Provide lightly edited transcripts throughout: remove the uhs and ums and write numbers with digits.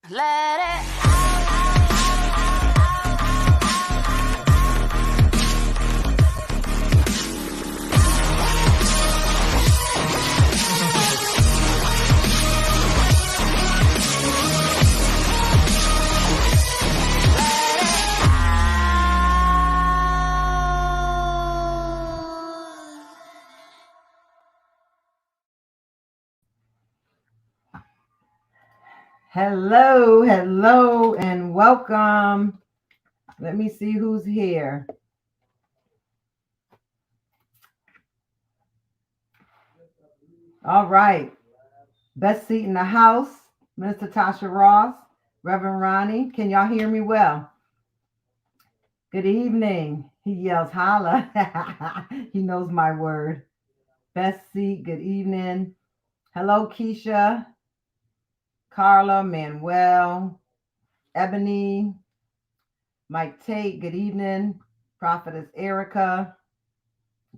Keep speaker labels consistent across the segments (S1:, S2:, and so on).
S1: Let it
S2: Hello, hello, and welcome. Let me see who's here. All right. Best seat in the house, Minister Tasha Ross, Reverend Ronnie. Can y'all hear me well? Good evening. He yells, holla. He knows my word. Best seat, good evening. Hello, Keisha. Carla, Manuel, Ebony, Mike Tate, good evening. Prophetess Erica,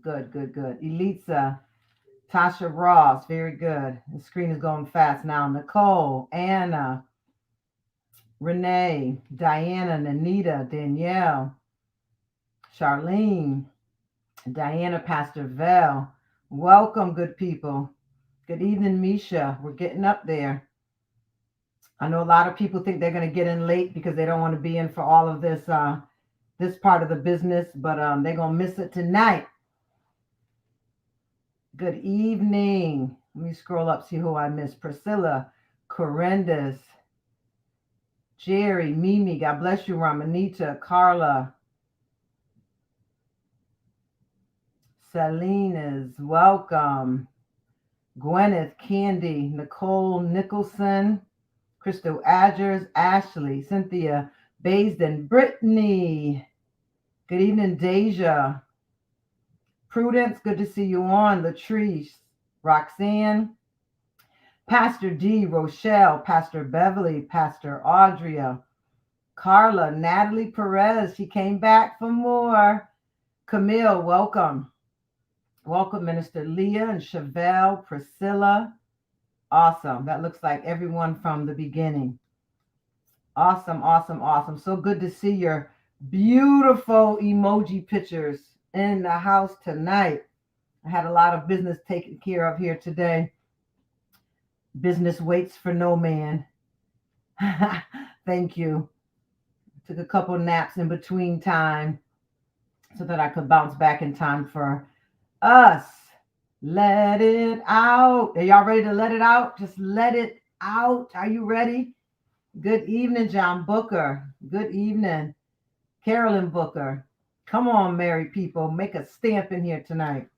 S2: good. Elitza, Tasha Ross, very good. The screen is going fast now. Nicole, Anna, Renee, Diana, Nanita, Danielle, Charlene, Diana, Pastor Vel. Welcome, good people. Good evening, Misha. We're getting up there. I know a lot of people think they're going to get in late because they don't want to be in for all of this this part of the business, but they're going to miss it tonight. Good evening. Let me scroll up, see who I missed. Priscilla, Corendus, Jerry, Mimi, God bless you, Ramanita, Carla, Salinas, welcome. Gwyneth, Candy, Nicole Nicholson, Crystal Adgers, Ashley, Cynthia Baisden, Brittany. Good evening, Deja. Prudence, good to see you on. Latrice, Roxanne, Pastor D, Rochelle, Pastor Beverly, Pastor Audria, Carla, Natalie Perez. She came back for more. Camille, welcome. Welcome, Minister Leah and Chevelle, Priscilla. Awesome. That looks like everyone from the beginning. Awesome. So good to see your beautiful emoji pictures in the house tonight. I had a lot of business taken care of here today. Business waits for no man. Thank you. Took a couple naps in between time so that I could bounce back in time for us. Let it out. Are y'all ready to let it out? Just let it out. Are you ready? Good evening, John Booker. Good evening, Carolyn Booker. Come on, married people. Make a stamp in here tonight.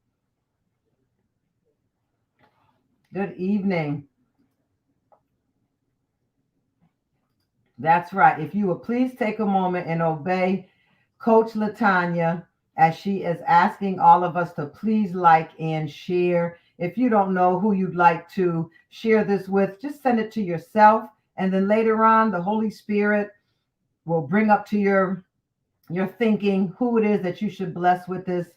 S2: Good evening. That's right. If you will please take a moment and obey Coach Latanya as she is asking all of us to please like and share. If you don't know who you'd like to share this with, just send it to yourself. And then later on, the Holy Spirit will bring up to your thinking who it is that you should bless with this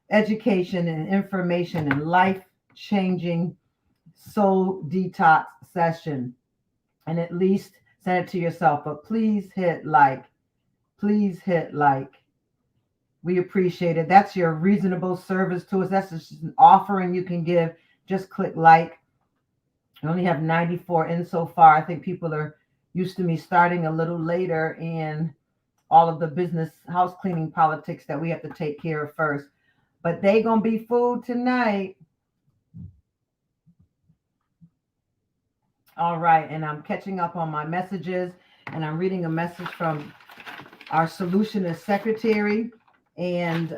S2: education and information and life-changing soul detox session. And at least send it to yourself. But please hit like. Please hit like. We appreciate it. That's your reasonable service to us. That's just an offering you can give. Just click like. I only have 94 in so far. I think people are used to me starting a little later in all of the business house cleaning politics that we have to take care of first. But they gonna be food tonight. All right, and I'm catching up on my messages, and I'm reading a message from our solutionist secretary. And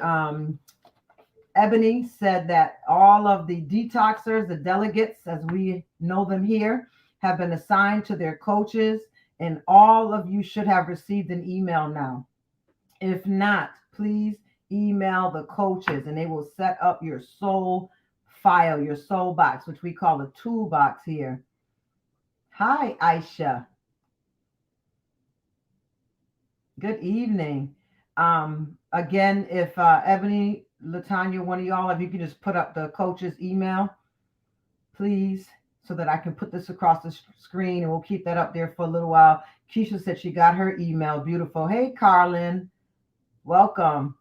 S2: Ebony said that all of the detoxers, the delegates, as we know them here, have been assigned to their coaches, and all of you should have received an email now. If not, please email the coaches, and they will set up your soul file, your soul box, which we call a toolbox here. Hi, Aisha. Good evening. Again, if Ebony, Latanya, one of y'all, if you can just put up the coach's email, please so that I can put this across the screen, and we'll keep that up there for a little while. Keisha said she got her email. Beautiful. Hey, Carlin. Welcome.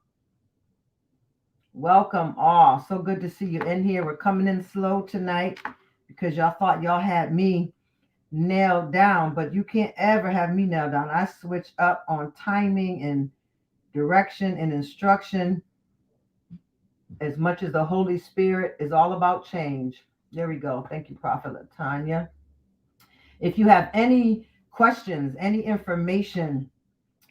S2: Welcome all. So good to see you in here. We're coming in slow tonight because y'all thought y'all had me nailed down, but you can't ever have me nailed down. I switch up on timing and direction and instruction as much as the Holy Spirit is all about change. There we go. Thank you, Prophet Latanya. If you have any questions, any information,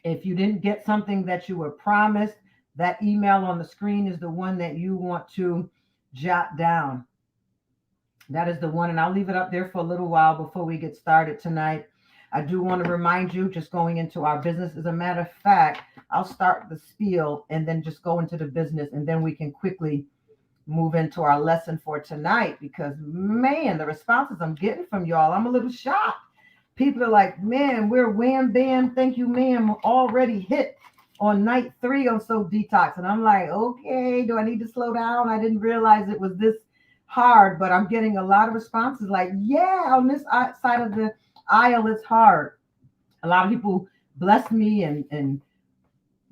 S2: if you didn't get something that you were promised, that email on the screen is the one that you want to jot down. That is the one, and I'll leave it up there for a little while before we get started tonight. I do want to remind you, just going into our business. As a matter of fact, I'll start the spiel and then just go into the business, and then we can quickly move into our lesson for tonight, because, man, the responses I'm getting from y'all, I'm a little shocked. People are like, man, we're wham, bam, thank you, ma'am, already hit on night 3 on So Detox. And I'm like, okay, do I need to slow down? I didn't realize it was this hard, but I'm getting a lot of responses like, yeah, on this side of the aisle, it's hard. A lot of people blessed me and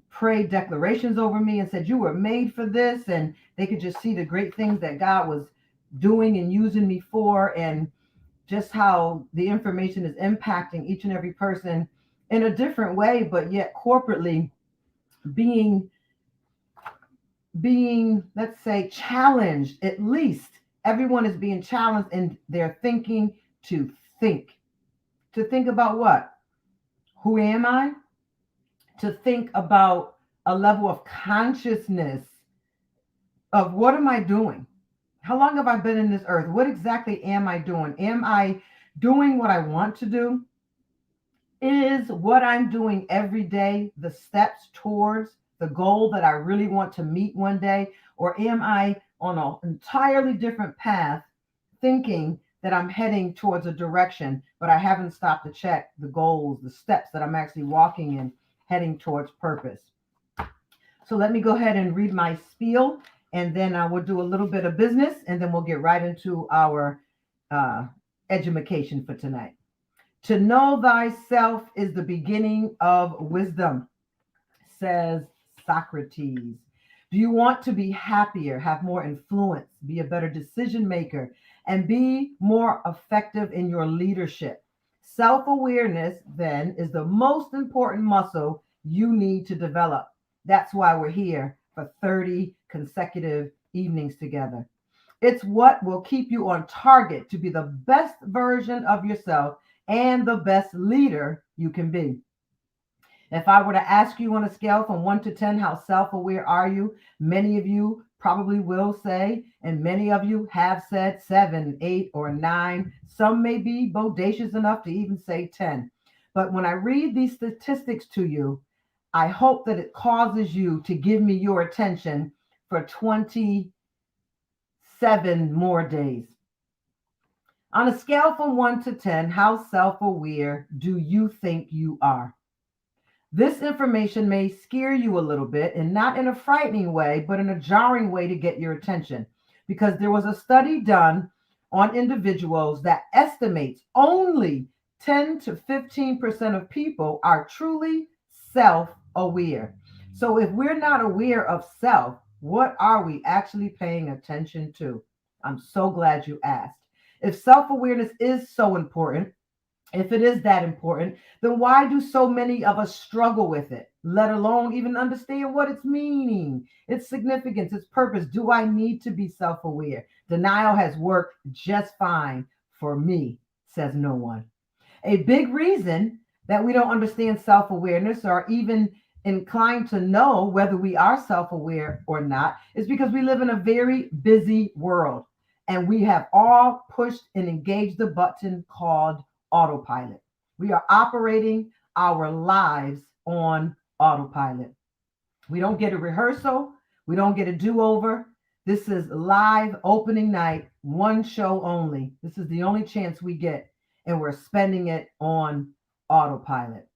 S2: prayed declarations over me and said, you were made for this. And they could just see the great things that God was doing and using me for, and just how the information is impacting each and every person in a different way, but yet corporately being, let's say, challenged. At least everyone is being challenged in their thinking to think. To think about what? Who am I? To think about a level of consciousness of what am I doing? How long have I been in this earth? What exactly am I doing? Am I doing what I want to do? Is what I'm doing every day the steps towards the goal that I really want to meet one day? Or am I on an entirely different path, thinking that I'm heading towards a direction, but I haven't stopped to check the goals, the steps that I'm actually walking in, heading towards purpose? So let me go ahead and read my spiel, and then I will do a little bit of business, and then we'll get right into our education for tonight. To know thyself is the beginning of wisdom, says Socrates. Do you want to be happier, have more influence, be a better decision maker, and be more effective in your leadership? Self-awareness, then, is the most important muscle you need to develop. That's why we're here for 30 consecutive evenings together. It's what will keep you on target to be the best version of yourself and the best leader you can be. If I were to ask you on a scale from 1 to 10, how self-aware are you? Many of you probably will say, and many of you have said 7, 8, or 9. Some may be bodacious enough to even say 10. But when I read these statistics to you, I hope that it causes you to give me your attention for 27 more days. On a scale from 1 to 10, how self-aware do you think you are? This information may scare you a little bit, and not in a frightening way, but in a jarring way to get your attention, because there was a study done on individuals that estimates only 10 to 15% of people are truly self-aware. So if we're not aware of self, what are we actually paying attention to? I'm so glad you asked. If self-awareness is so important, if it is that important, then why do so many of us struggle with it, let alone even understand what its meaning, its significance, its purpose? Do I need to be self-aware? Denial has worked just fine for me, says no one. A big reason that we don't understand self-awareness or even inclined to know whether we are self-aware or not is because we live in a very busy world, and we have all pushed and engaged the button called autopilot. We are operating our lives on autopilot. We don't get a rehearsal. We don't get a do-over. This is live opening night, one show only. This is the only chance we get, and we're spending it on autopilot.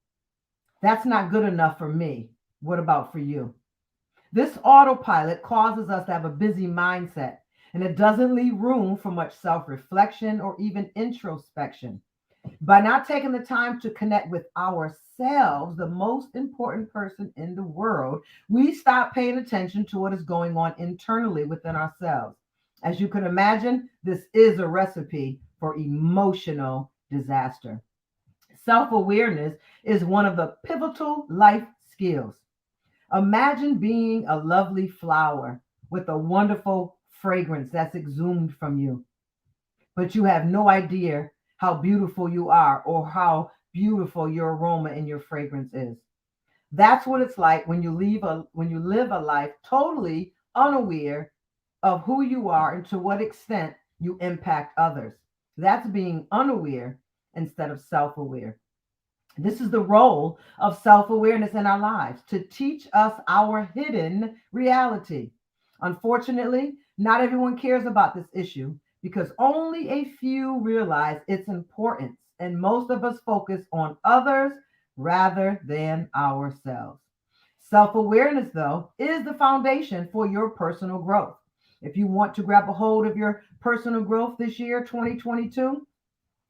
S2: That's not good enough for me. What about for you? This autopilot causes us to have a busy mindset. and it doesn't leave room for much self-reflection or even introspection. By not taking the time to connect with ourselves, the most important person in the world, we stop paying attention to what is going on internally within ourselves. As you can imagine, this is a recipe for emotional disaster. Self-awareness is one of the pivotal life skills. Imagine being a lovely flower with a wonderful fragrance that's exhumed from you, but you have no idea how beautiful you are or how beautiful your aroma and your fragrance is. That's what it's like when you live a life totally unaware of who you are and to what extent you impact others. That's being unaware instead of self-aware. This is the role of self-awareness in our lives, to teach us our hidden reality. Unfortunately, not everyone cares about this issue because only a few realize its importance, and most of us focus on others rather than ourselves. Self-awareness, though, is the foundation for your personal growth. If you want to grab a hold of your personal growth this year, 2022,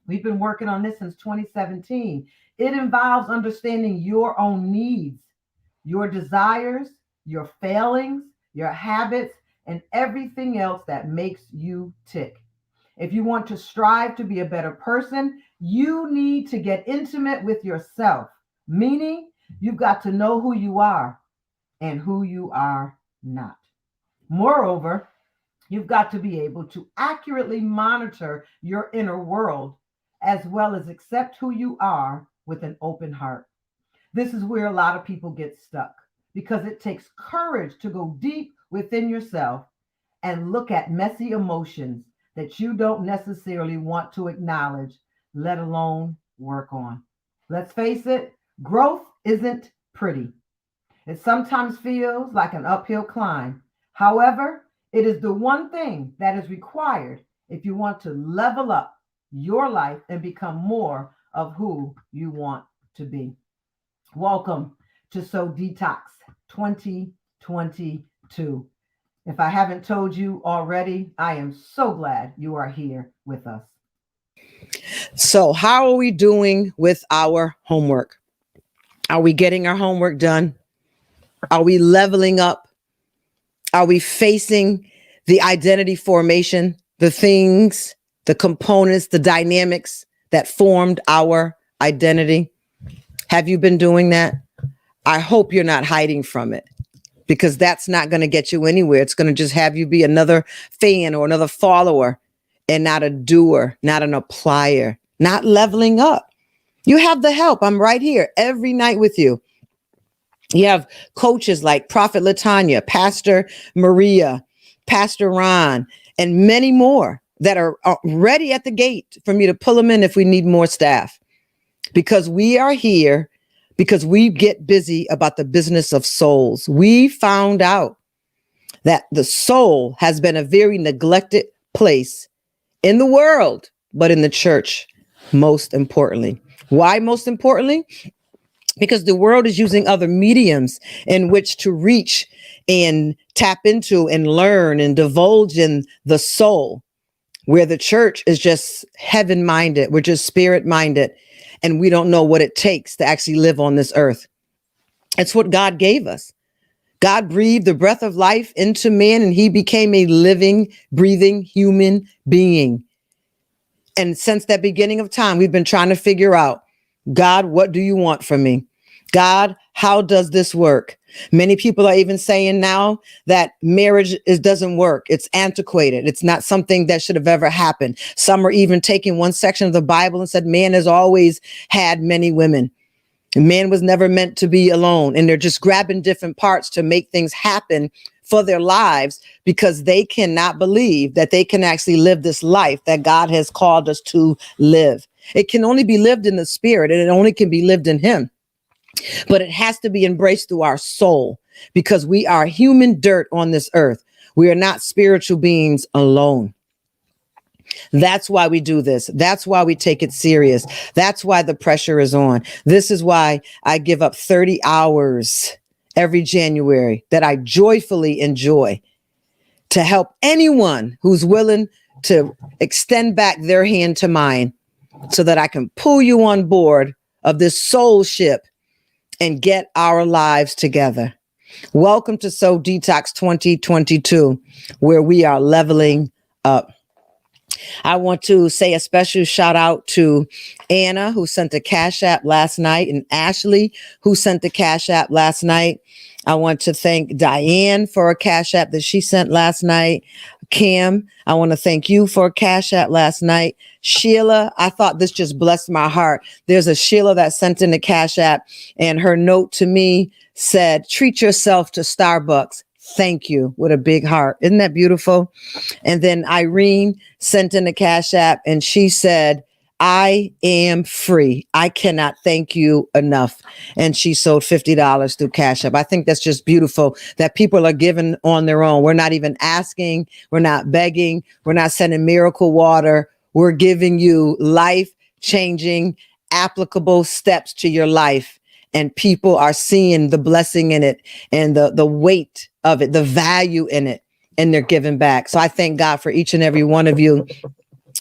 S2: we've been working on this since 2017. It involves understanding your own needs, your desires, your failings, your habits, and everything else that makes you tick. If you want to strive to be a better person, you need to get intimate with yourself, meaning you've got to know who you are and who you are not. Moreover, you've got to be able to accurately monitor your inner world as well as accept who you are with an open heart. This is where a lot of people get stuck because it takes courage to go deep within yourself and look at messy emotions that you don't necessarily want to acknowledge, let alone work on. Let's face it, growth isn't pretty. It sometimes feels like an uphill climb. However, it is the one thing that is required if you want to level up your life and become more of who you want to be. Welcome to So Detox 2022. If I haven't told you already, I am so glad you are here with us.
S1: So, how are we doing with our homework? Are we getting our homework done? Are we leveling up? Are we facing the identity formation, the things, the components, the dynamics that formed our identity? Have you been doing that? I hope you're not hiding from it, because that's not going to get you anywhere. It's going to just have you be another fan or another follower and not a doer, not an applier, not leveling up. You have the help. I'm right here every night with you. You have coaches like Prophet Latanya, Pastor Maria, Pastor Ron, and many more that are ready at the gate for me to pull them in if we need more staff, because we are here because we get busy about the business of souls. We found out that the soul has been a very neglected place in the world, but in the church, most importantly. Why most importantly? Because the world is using other mediums in which to reach and tap into and learn and divulge in the soul, where the church is just heaven-minded. We're just spirit-minded. And we don't know what it takes to actually live on this earth. It's what God gave us. God breathed the breath of life into man, and he became a living, breathing human being. And since that beginning of time, we've been trying to figure out, God, what do you want from me? God, how does this work? Many people are even saying now that marriage doesn't work. It's antiquated. It's not something that should have ever happened. Some are even taking one section of the Bible and said, man has always had many women. Man was never meant to be alone. And they're just grabbing different parts to make things happen for their lives because they cannot believe that they can actually live this life that God has called us to live. It can only be lived in the spirit, and it only can be lived in him. But it has to be embraced through our soul, because we are human dirt on this earth. We are not spiritual beings alone. That's why we do this. That's why we take it serious. That's why the pressure is on. This is why I give up 30 hours every January that I joyfully enjoy to help anyone who's willing to extend back their hand to mine so that I can pull you on board of this soul ship and get our lives together. Welcome to Soul Detox 2022, where we are leveling up. I want to say a special shout out to Anna, who sent the Cash App last night, and Ashley, who sent the Cash App last night. I want to thank Diane for a Cash App that she sent last night. Kim, I want to thank you for a Cash App last night. Sheila, I thought this just blessed my heart. There's a Sheila that sent in the Cash App, and her note to me said, treat yourself to Starbucks. Thank you, with a big heart. Isn't that beautiful? And then Irene sent in the Cash App, and she said, I am free. I cannot thank you enough. And she sold $50 through Cash App. I think that's just beautiful that people are giving on their own. We're not even asking. We're not begging. We're not sending miracle water. We're giving you life-changing, applicable steps to your life. And people are seeing the blessing in it and the weight of it, the value in it, and they're giving back. So I thank God for each and every one of you.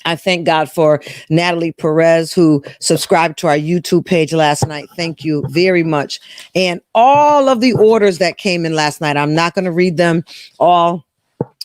S1: I thank God for Natalie Perez, who subscribed to our YouTube page last night. Thank you very much. And all of the orders that came in last night, I'm not going to read them all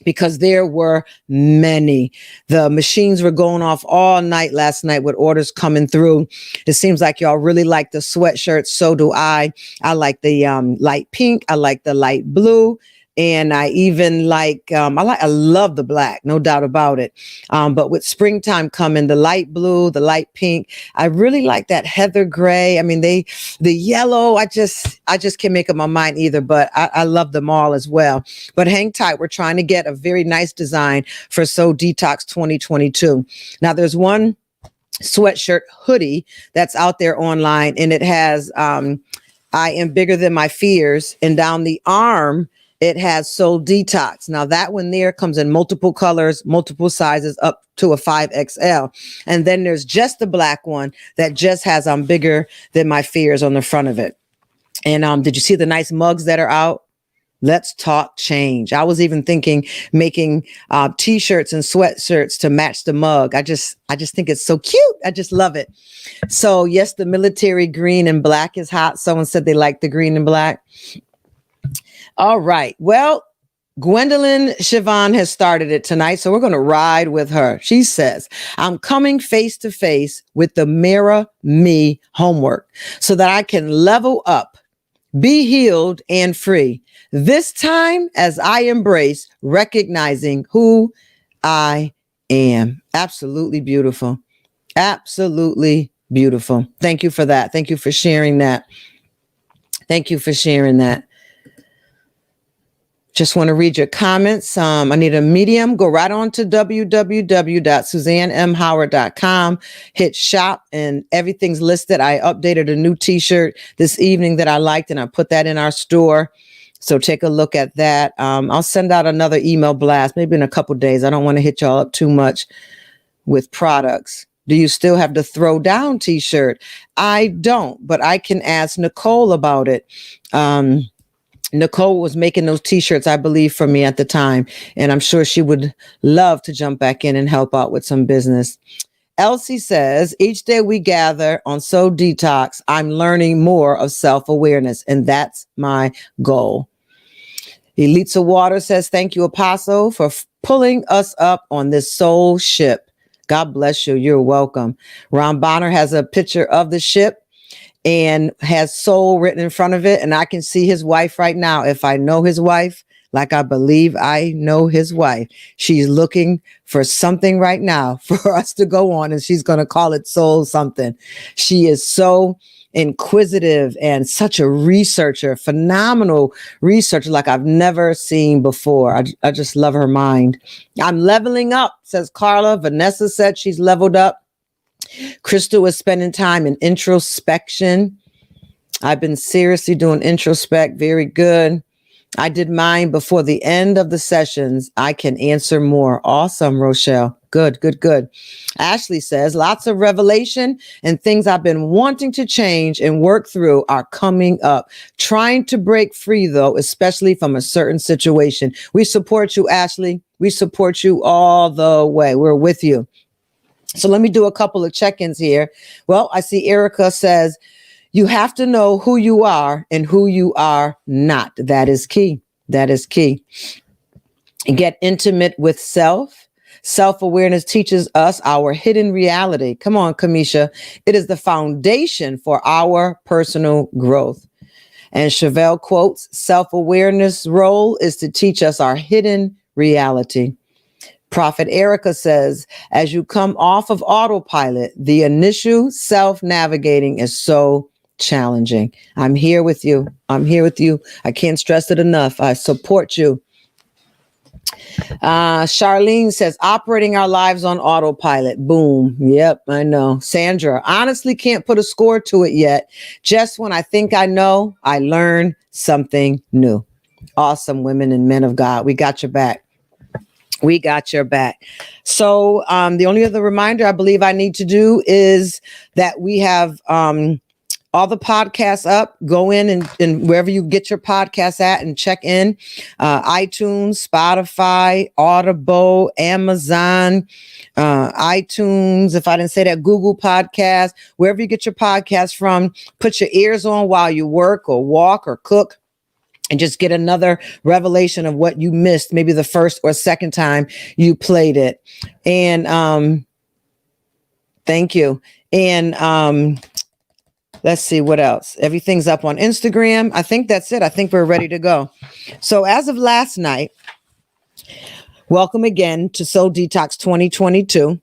S1: because there were many. The machines were going off all night last night with orders coming through. It seems like y'all really like the sweatshirts. So do I. I like the light pink. I like the light blue. And I even like, I love the black, no doubt about it. But with springtime coming, the light blue, the light pink, I really like that heather gray. I mean, the yellow, I just can't make up my mind either, but I love them all as well. But hang tight. We're trying to get a very nice design for Soul Detox 2022. Now there's one sweatshirt hoodie that's out there online, and it has, I am bigger than my fears. And down the arm, it has Soul Detox. Now that one there comes in multiple colors, multiple sizes, up to a 5XL. And then there's just the black one that just has I'm bigger than my fears on the front of it. And did you see the nice mugs that are out? Let's talk change. I was even thinking making t-shirts and sweatshirts to match the mug. I just think it's so cute. I just love it. So yes, the military green and black is hot. Someone said they like the green and black. All right. Well, Gwendolyn Siobhan has started it tonight, so we're going to ride with her. She says, I'm coming face to face with the mirror me homework so that I can level up, be healed and free. This time as I embrace recognizing who I am. Absolutely beautiful. Absolutely beautiful. Thank you for that. Thank you for sharing that. Thank you for sharing that. Just want to read your comments. I need a medium. Go right on to www.suzannemhoward.com. Hit shop and everything's listed. I updated a new t-shirt this evening that I liked, and I put that in our store. So take a look at that. I'll send out another email blast maybe in a couple days. I don't want to hit y'all up too much with products. Do you still have the throw down t-shirt? I don't, but I can ask Nicole about it. Nicole was making those t-shirts, I believe, for me at the time, and I'm sure she would love to jump back in and help out with some business. Elsie says, each day we gather on Soul Detox, I'm learning more of self-awareness, and that's my goal. Elitza Water says, thank you, Apostle, for pulling us up on this soul ship. God bless you. You're welcome. Ron Bonner has a picture of the ship and has soul written in front of it. And I can see his wife right now. If I know his wife, like I believe I know his wife, she's looking for something right now for us to go on, and she's going to call it soul something. She is so inquisitive and such a researcher, phenomenal researcher like I've never seen before. I just love her mind. I'm leveling up, says Carla. Vanessa said she's leveled up. Crystal is spending time in introspection. I've been seriously doing introspect. Very good. I did mine before the end of the sessions. I can answer more. Awesome, Rochelle. Good, good, good. Ashley says, lots of revelation and things I've been wanting to change and work through are coming up. Trying to break free, though, especially from a certain situation. We support you, Ashley. We support you all the way. We're with you. So let me do a couple of check-ins here. Well, I see Erica says, you have to know who you are and who you are not. That is key. That is key. Get intimate with self. Self-awareness teaches us our hidden reality. Come on, Kamisha. It is the foundation for our personal growth. And Chevelle quotes, self-awareness role is to teach us our hidden reality. Prophet Erica says, as you come off of autopilot, the initial self-navigating is so challenging. I'm here with you. I'm here with you. I can't stress it enough. I support you. Charlene says, operating our lives on autopilot. Boom. Yep, I know. Sandra, honestly can't put a score to it yet. Just when I think I know, I learn something new. Awesome, women and men of God. We got your back. We got your back. So the only other reminder I believe I need to do is that we have all the podcasts up. Go in and wherever you get your podcasts at and check in. iTunes, Spotify, Audible, Amazon, iTunes. If I didn't say that, Google Podcast, wherever you get your podcasts from, put your ears on while you work or walk or cook. And just get another revelation of what you missed, maybe the first or second time you played it. And thank you. And let's see what else. Everything's up on Instagram. I think that's it. I think we're ready to go. So as of last night, welcome again to Soul Detox 2022.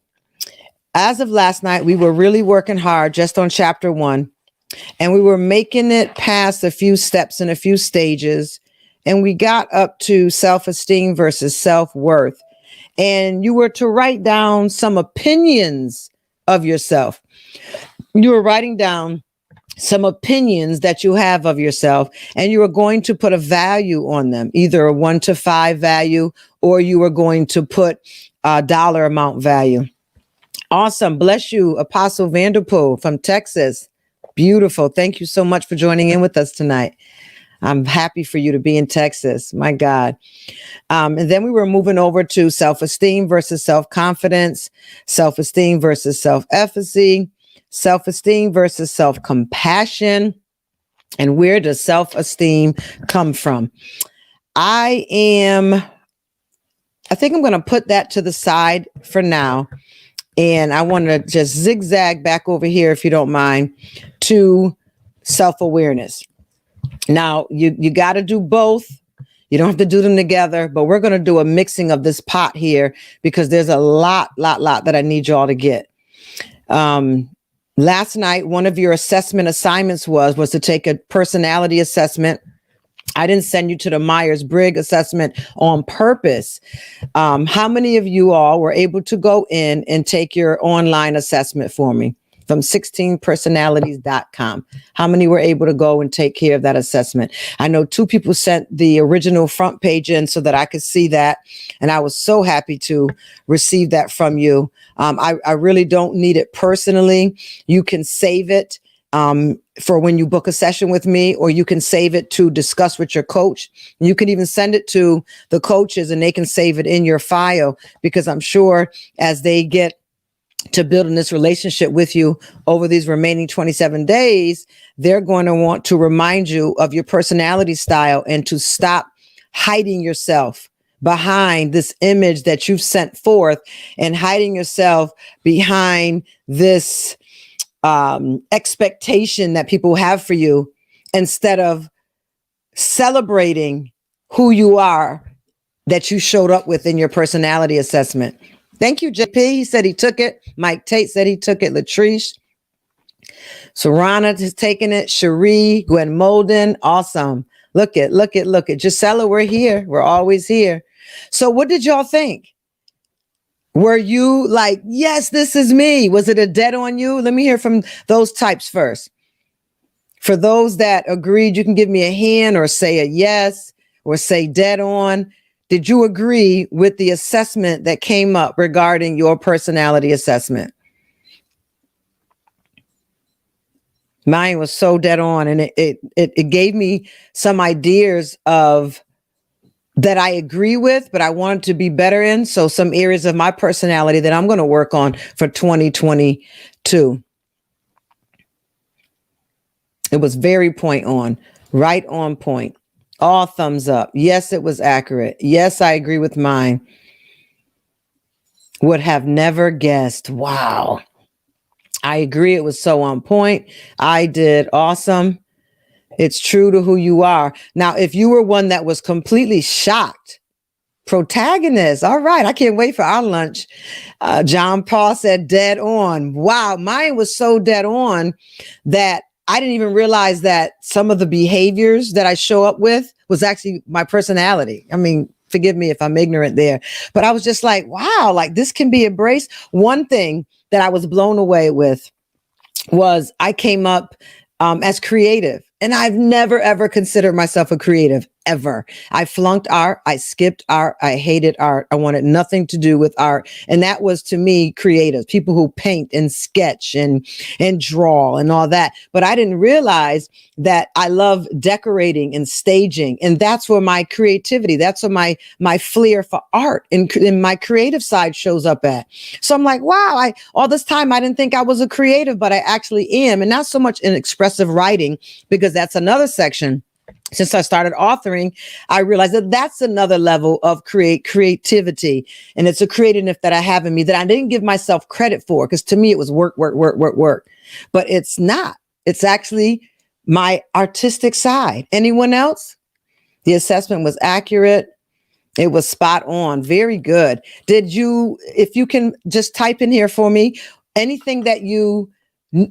S1: As of last night, we were really working hard just on chapter 1. And we were making it past a few steps and a few stages. And we got up to self-esteem versus self-worth. And you were to write down some opinions of yourself. You were writing down some opinions that you have of yourself, and you are going to put a value on them, either a 1 to 5 value, or you are going to put a dollar amount value. Awesome. Bless you, Apostle Vanderpool from Texas. Beautiful. Thank you so much for joining in with us tonight. I'm happy for you to be in Texas. My God. And then we were moving over to self-esteem versus self-confidence, self-esteem versus self-efficacy, self-esteem versus self-compassion. And where does self-esteem come from? I think I'm going to put that to the side for now. And I want to just zigzag back over here, if you don't mind, to self-awareness. Now, you got to do both. You don't have to do them together, but we're going to do a mixing of this pot here because there's a lot that I need y'all to get. Last night, one of your assessment assignments was to take a personality assessment. I didn't send you to the Myers-Briggs assessment on purpose. How many of you all were able to go in and take your online assessment for me from 16personalities.com? How many were able to go and take care of that assessment? I know 2 people sent the original front page in so that I could see that. And I was so happy to receive that from you. I really don't need it personally. You can save it for when you book a session with me, or you can save it to discuss with your coach. You can even send it to the coaches and they can save it in your file, because I'm sure as they get to building this relationship with you over these remaining 27 days, they're going to want to remind you of your personality style and to stop hiding yourself behind this image that you've sent forth and hiding yourself behind this expectation that people have for you, instead of celebrating who you are that you showed up with in your personality assessment. Thank you, JP. He said he took it. Mike Tate said he took it. Latrice. Sarana has taken it. Cherie, Gwen Molden. Awesome. Look it. Gisela, we're here. We're always here. So what did y'all think? Were you like, yes, this is me? Was it a dead on you? Let me hear from those types first. For those that agreed, you can give me a hand or say a yes or say dead on. did you agree with the assessment that came up regarding your personality assessment? Mine was so dead on, and it gave me some ideas of that I agree with, but I wanted to be better in. So some areas of my personality that I'm going to work on for 2022. It was very point on, right on point. All thumbs up. Yes, it was accurate. Yes, I agree with mine. Would have never guessed. Wow. I agree. It was so on point. I did awesome. It's true to who you are. Now, if you were one that was completely shocked, protagonist. All right. I can't wait for our lunch. John Paul said dead on. Wow. Mine was so dead on that I didn't even realize that some of the behaviors that I show up with was actually my personality. I mean, forgive me if I'm ignorant there, but I was just like, wow, like this can be embraced. One thing that I was blown away with was I came up as creative. And I've never, ever considered myself a creative, ever. I flunked art. I skipped art. I hated art. I wanted nothing to do with art. And that was, to me, creative, people who paint and sketch and draw and all that. But I didn't realize that I love decorating and staging. And that's where my creativity, that's where my flair for art and my creative side shows up at. So I'm like, wow, all this time I didn't think I was a creative, but I actually am. And not so much in expressive writing, because that's another section. Since I started authoring, I realized that that's another level of creativity. And it's a creativeness that I have in me that I didn't give myself credit for, because to me it was work. But it's not. It's actually my artistic side. Anyone else? The assessment was accurate. It was spot on. Very good. Did you, if you can just type in here for me, anything that you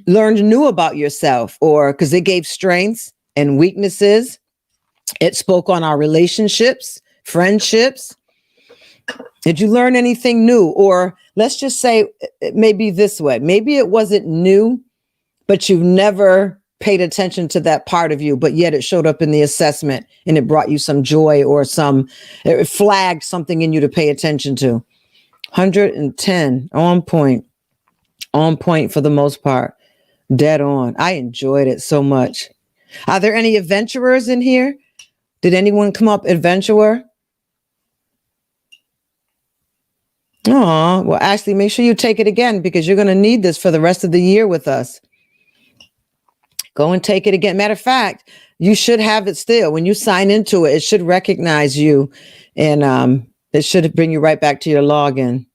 S1: learned new about yourself, or because it gave strengths and weaknesses. It spoke on our relationships, friendships. Did you learn anything new? Or let's just say maybe this way. Maybe it wasn't new, but you've never paid attention to that part of you, but yet it showed up in the assessment and it brought you some joy, or it flagged something in you to pay attention to. 110 on point for the most part. Dead on. I enjoyed it so much. Are there any adventurers in here? Did anyone come up adventurer? Oh, well, Ashley, make sure you take it again, because you're going to need this for the rest of the year with us. Go and take it again. Matter of fact, you should have it still. When you sign into it, it should recognize you, and it should bring you right back to your login.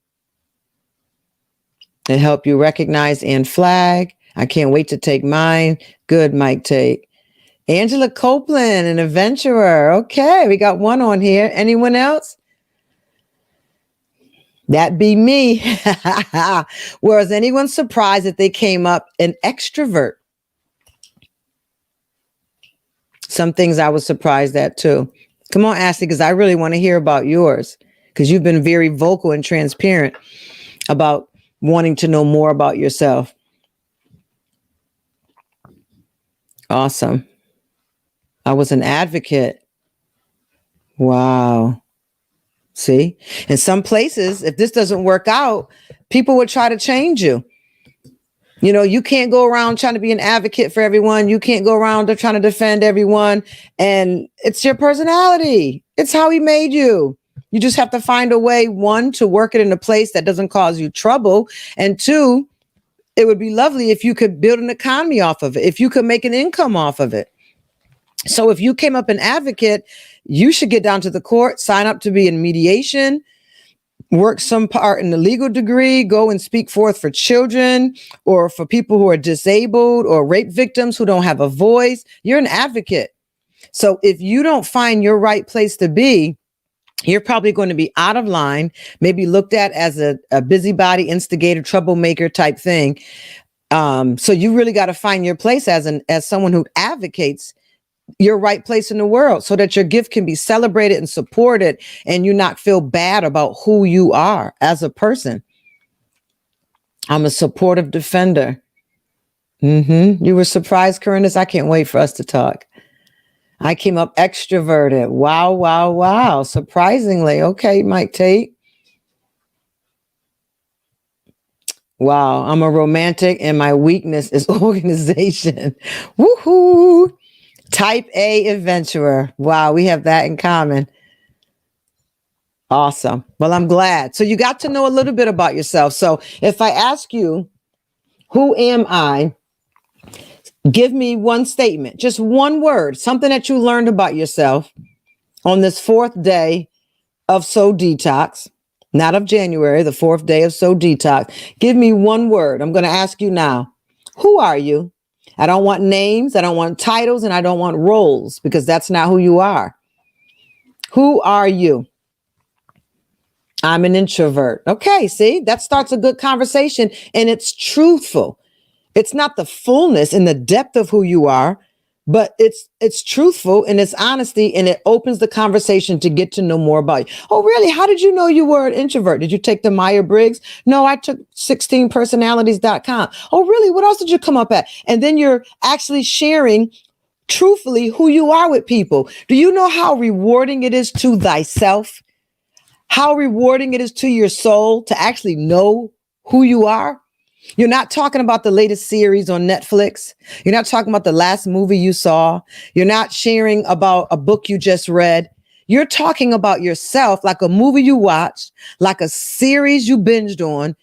S1: It help you recognize and flag. I can't wait to take mine. Good, Mike Tate. Angela Copeland, an adventurer. Okay, we got one on here. Anyone else? That be me. Was anyone surprised that they came up an extrovert? Some things I was surprised at too. Come on, Ashley, because I really want to hear about yours, because you've been very vocal and transparent about wanting to know more about yourself. Awesome. I was an advocate. Wow. See, in some places, if this doesn't work out, people would try to change you. You know, you can't go around trying to be an advocate for everyone. You can't go around trying to defend everyone. And it's your personality. It's how he made you. You just have to find a way, one, to work it in a place that doesn't cause you trouble. And two, it would be lovely if you could build an economy off of it, if you could make an income off of it. So if you came up an advocate, you should get down to the court, sign up to be in mediation, work some part in the legal degree, go and speak forth for children, or for people who are disabled, or rape victims who don't have a voice. You're an advocate. So if you don't find your right place to be, you're probably going to be out of line, maybe looked at as a busybody, instigator, troublemaker type thing. So you really got to find your place as someone who advocates your right place in the world, so that your gift can be celebrated and supported, and you not feel bad about who you are as a person. I'm a supportive defender. You were surprised, Corinne? I can't wait for us to talk. I came up extroverted. Wow, wow, wow. Surprisingly. Okay, Mike Tate. Wow, I'm a romantic and my weakness is organization. Woohoo! Type A adventurer. Wow, we have that in common. Awesome. Well, I'm glad. So you got to know a little bit about yourself. So if I ask you, who am I? Give me one statement, just one word, something that you learned about yourself on this 4th day of So Detox, not of January, the 4th day of So Detox. Give me one word. I'm going to ask you now, who are you? I don't want names. I don't want titles, and I don't want roles, because that's not who you are. Who are you? I'm an introvert. Okay, see, that starts a good conversation, and it's truthful. It's not the fullness and the depth of who you are, but it's truthful and it's honesty, and it opens the conversation to get to know more about you. Oh, really? How did you know you were an introvert? Did you take the Myers-Briggs? No, I took 16personalities.com. Oh, really? What else did you come up at? And then you're actually sharing truthfully who you are with people. Do you know how rewarding it is to thyself? How rewarding it is to your soul to actually know who you are? You're not talking about the latest series on Netflix. You're not talking about the last movie you saw. You're not sharing about a book you just read. You're talking about yourself, like a movie you watched, like a series you binged on,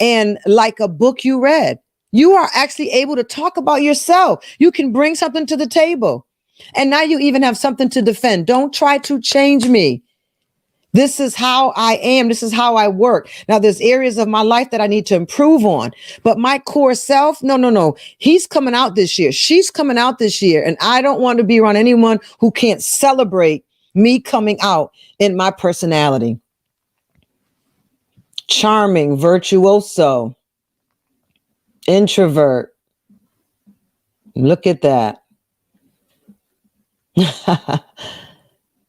S1: and like a book you read. You are actually able to talk about yourself. You can bring something to the table. And now you even have something to defend. Don't try to change me. This is how I am. This is how I work. Now, there's areas of my life that I need to improve on, but my core self, no. He's coming out this year. She's coming out this year. And I don't want to be around anyone who can't celebrate me coming out in my personality. Charming, virtuoso, introvert. Look at that.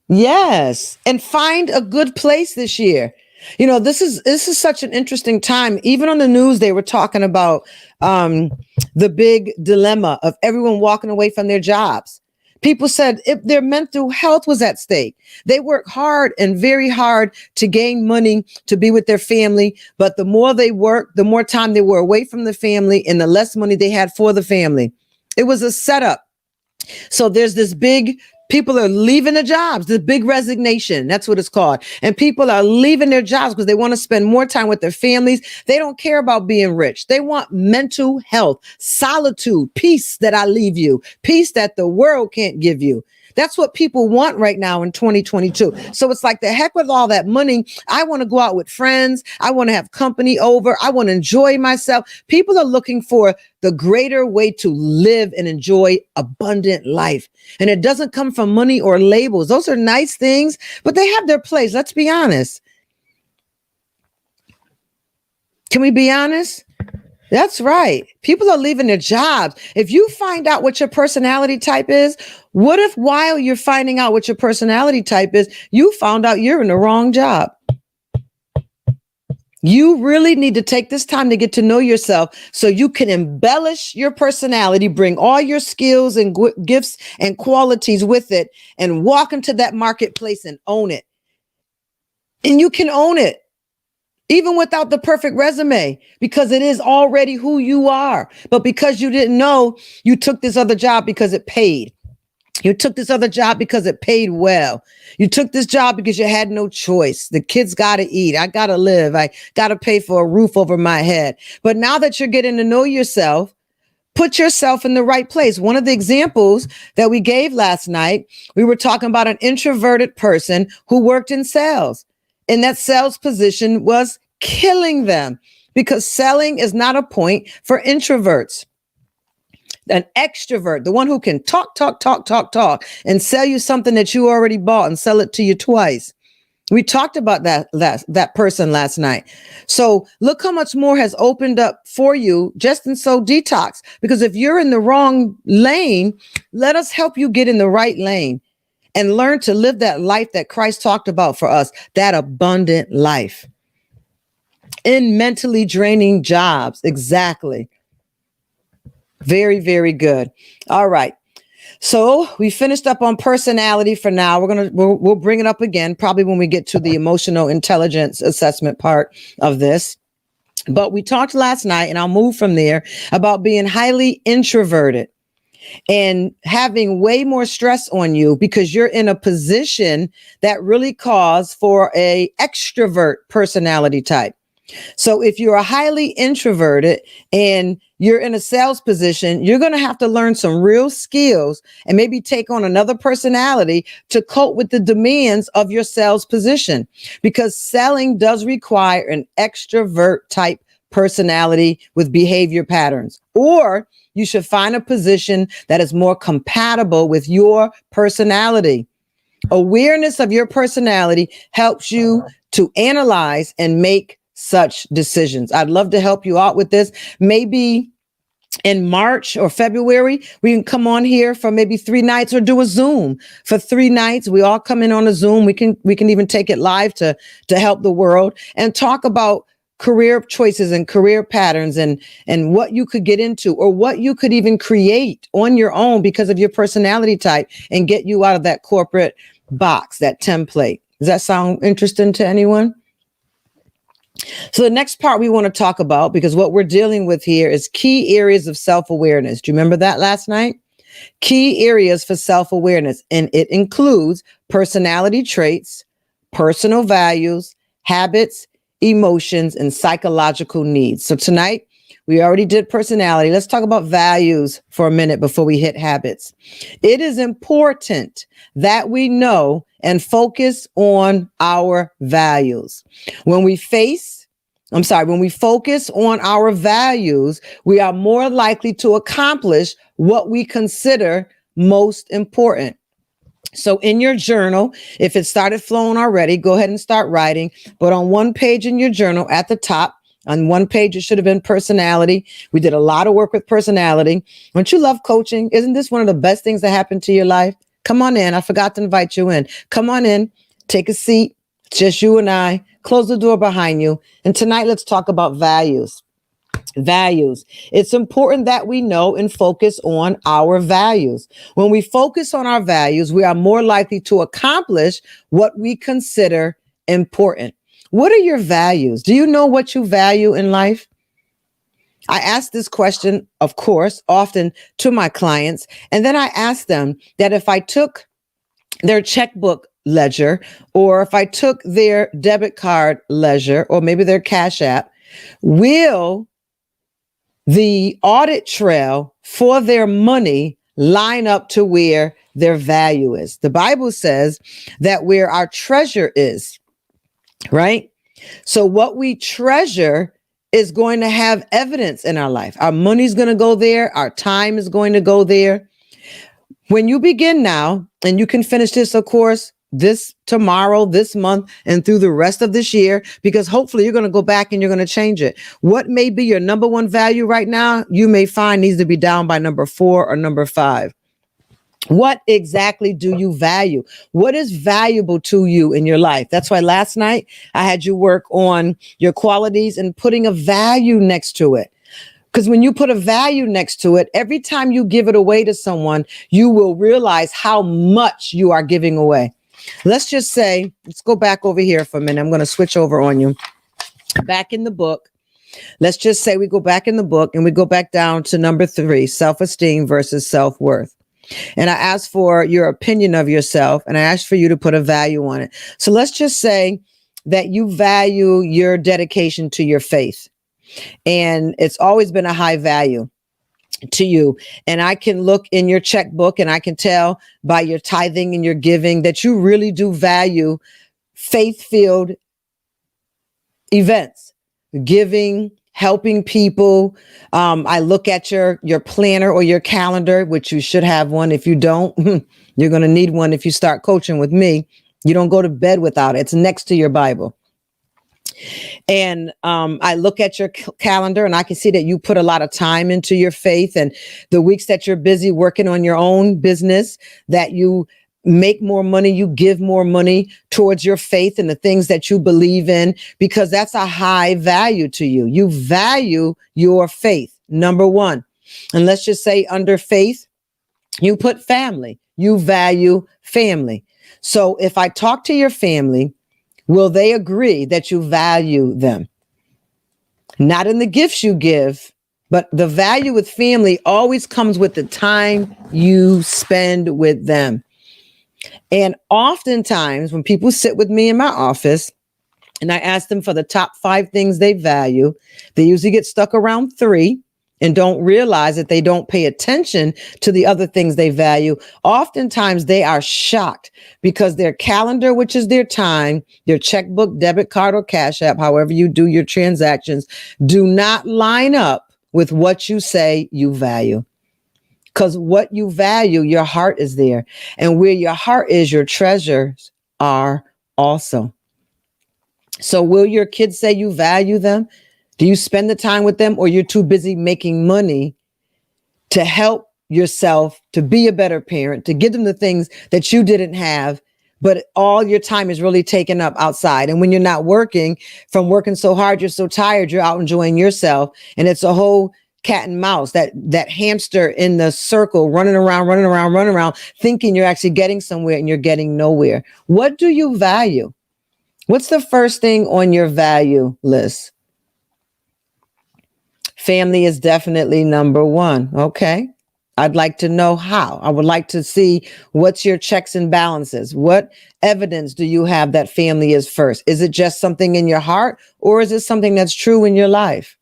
S1: Yes. And find a good place this year. You know, this is such an interesting time. Even on the news, they were talking about the big dilemma of everyone walking away from their jobs. People said if their mental health was at stake. They work hard and very hard to gain money to be with their family. But the more they work, the more time they were away from the family and the less money they had for the family. It was a setup. So there's this big, people are leaving the jobs, the big resignation. That's what it's called. And people are leaving their jobs because they want to spend more time with their families. They don't care about being rich. They want mental health, solitude, peace that I leave you, peace that the world can't give you. That's what people want right now in 2022. So it's like, the heck with all that money. I want to go out with friends. I want to have company over. I want to enjoy myself. People are looking for the greater way to live and enjoy abundant life. And it doesn't come from money or labels. Those are nice things, but they have their place. Let's be honest. Can we be honest? That's right. People are leaving their jobs. If you find out what your personality type is, what if while you're finding out what your personality type is, you found out you're in the wrong job? You really need to take this time to get to know yourself so you can embellish your personality, bring all your skills and gifts and qualities with it, and walk into that marketplace and own it. And you can own it. Even without the perfect resume, because it is already who you are. But because you didn't know, you took this other job because it paid. You took this other job because it paid well. You took this job because you had no choice. The kids got to eat. I got to live. I got to pay for a roof over my head. But now that you're getting to know yourself, put yourself in the right place. One of the examples that we gave last night, we were talking about an introverted person who worked in sales. And that sales position was killing them because selling is not a point for introverts. An extrovert, the one who can talk, and sell you something that you already bought and sell it to you twice. We talked about that person last night. So look how much more has opened up for you just in So Detox. Because if you're in the wrong lane, let us help you get in the right lane and learn to live that life that Christ talked about for us, that abundant life. In mentally draining jobs. Exactly. Very, very good. All right. So we finished up on personality for now. We'll bring it up again, probably when we get to the emotional intelligence assessment part of this. But we talked last night, and I'll move from there, about being highly introverted and having way more stress on you because you're in a position that really calls for a extrovert personality type. So if you're a highly introverted and you're in a sales position, you're going to have to learn some real skills and maybe take on another personality to cope with the demands of your sales position, because selling does require an extrovert type personality with behavior patterns. Or you should find a position that is more compatible with your personality. Awareness of your personality helps you to analyze and make such decisions. I'd love to help you out with this. Maybe in March or February, we can come on here for maybe 3 nights or do a Zoom for 3 nights. We all come in on a Zoom. We can even take it live to help the world and talk about career choices and career patterns and what you could get into or what you could even create on your own because of your personality type and get you out of that corporate box, that template. Does that sound interesting to anyone? So the next part we want to talk about, because what we're dealing with here is key areas of self-awareness. Do you remember that last night? Key areas for self-awareness, and it includes personality traits, personal values, habits, emotions, and psychological needs. So tonight, we already did personality. Let's talk about values for a minute before we hit habits. It is important that we know and focus on our values. When we focus on our values, we are more likely to accomplish what we consider most important. So in your journal, if it started flowing already, go ahead and start writing. But on one page in your journal at the top, on one page, it should have been personality. We did a lot of work with personality. Don't you love coaching? Isn't this one of the best things that happened to your life? Come on in. I forgot to invite you in. Come on in. Take a seat. It's just you and I. Close the door behind you. And tonight, let's talk about values. Values. It's important that we know and focus on our values. When we focus on our values, we are more likely to accomplish what we consider important. What are your values? Do you know what you value in life? I ask this question, of course, often to my clients. And then I ask them that if I took their checkbook ledger, or if I took their debit card ledger, or maybe their Cash App, will the audit trail for their money line up to where their value is? The Bible says that where our treasure is, right? So what we treasure is going to have evidence in our life. Our money's going to go there. Our time is going to go there. When you begin now, and you can finish this, of course, this tomorrow, this month, and through the rest of this year, because hopefully you're going to go back and you're going to change it. What may be your number one value right now, you may find needs to be down by number 4 or number 5. What exactly do you value? What is valuable to you in your life? That's why last night I had you work on your qualities and putting a value next to it. Because when you put a value next to it, every time you give it away to someone, you will realize how much you are giving away. Let's just say, let's go back over here for a minute. I'm going to switch over on you. Back in the book. Let's just say we go back in the book and we go back down to number 3, self-esteem versus self-worth. And I asked for your opinion of yourself, and I asked for you to put a value on it. So let's just say that you value your dedication to your faith, and it's always been a high value to you. And I can look in your checkbook and I can tell by your tithing and your giving that you really do value faith-filled events, giving, helping people. I look at your planner or your calendar, which you should have one. If you don't, you're going to need one if you start coaching with me. You don't go to bed without it. It's next to your Bible. And I look at your calendar and I can see that you put a lot of time into your faith, and the weeks that you're busy working on your own business, that you make more money, you give more money towards your faith and the things that you believe in, because that's a high value to you. You value your faith, number one. And let's just say under faith, You put family. You value family. So if I talk to your family, will they agree that you value them? Not in the gifts you give, but the value with family always comes with the time you spend with them. And oftentimes when people sit with me in my office and I ask them for the top 5 things they value, they usually get stuck around 3 and don't realize that they don't pay attention to the other things they value. Oftentimes they are shocked because their calendar, which is their time, their checkbook, debit card, or cash app, however you do your transactions, do not line up with what you say you value. Because what you value, your heart is there. And where your heart is, your treasures are also. So will your kids say you value them? Do you spend the time with them, or you're too busy making money to help yourself to be a better parent, to give them the things that you didn't have, but all your time is really taken up outside? And when you're not working, from working so hard, you're so tired, you're out enjoying yourself. And it's a whole cat and mouse, that hamster in the circle, running around, thinking you're actually getting somewhere and you're getting nowhere. What do you value? What's the first thing on your value list? Family is definitely number 1. Okay. I'd like to know how. I would like to see what's your checks and balances. What evidence do you have that family is first? Is it just something in your heart, or is it something that's true in your life?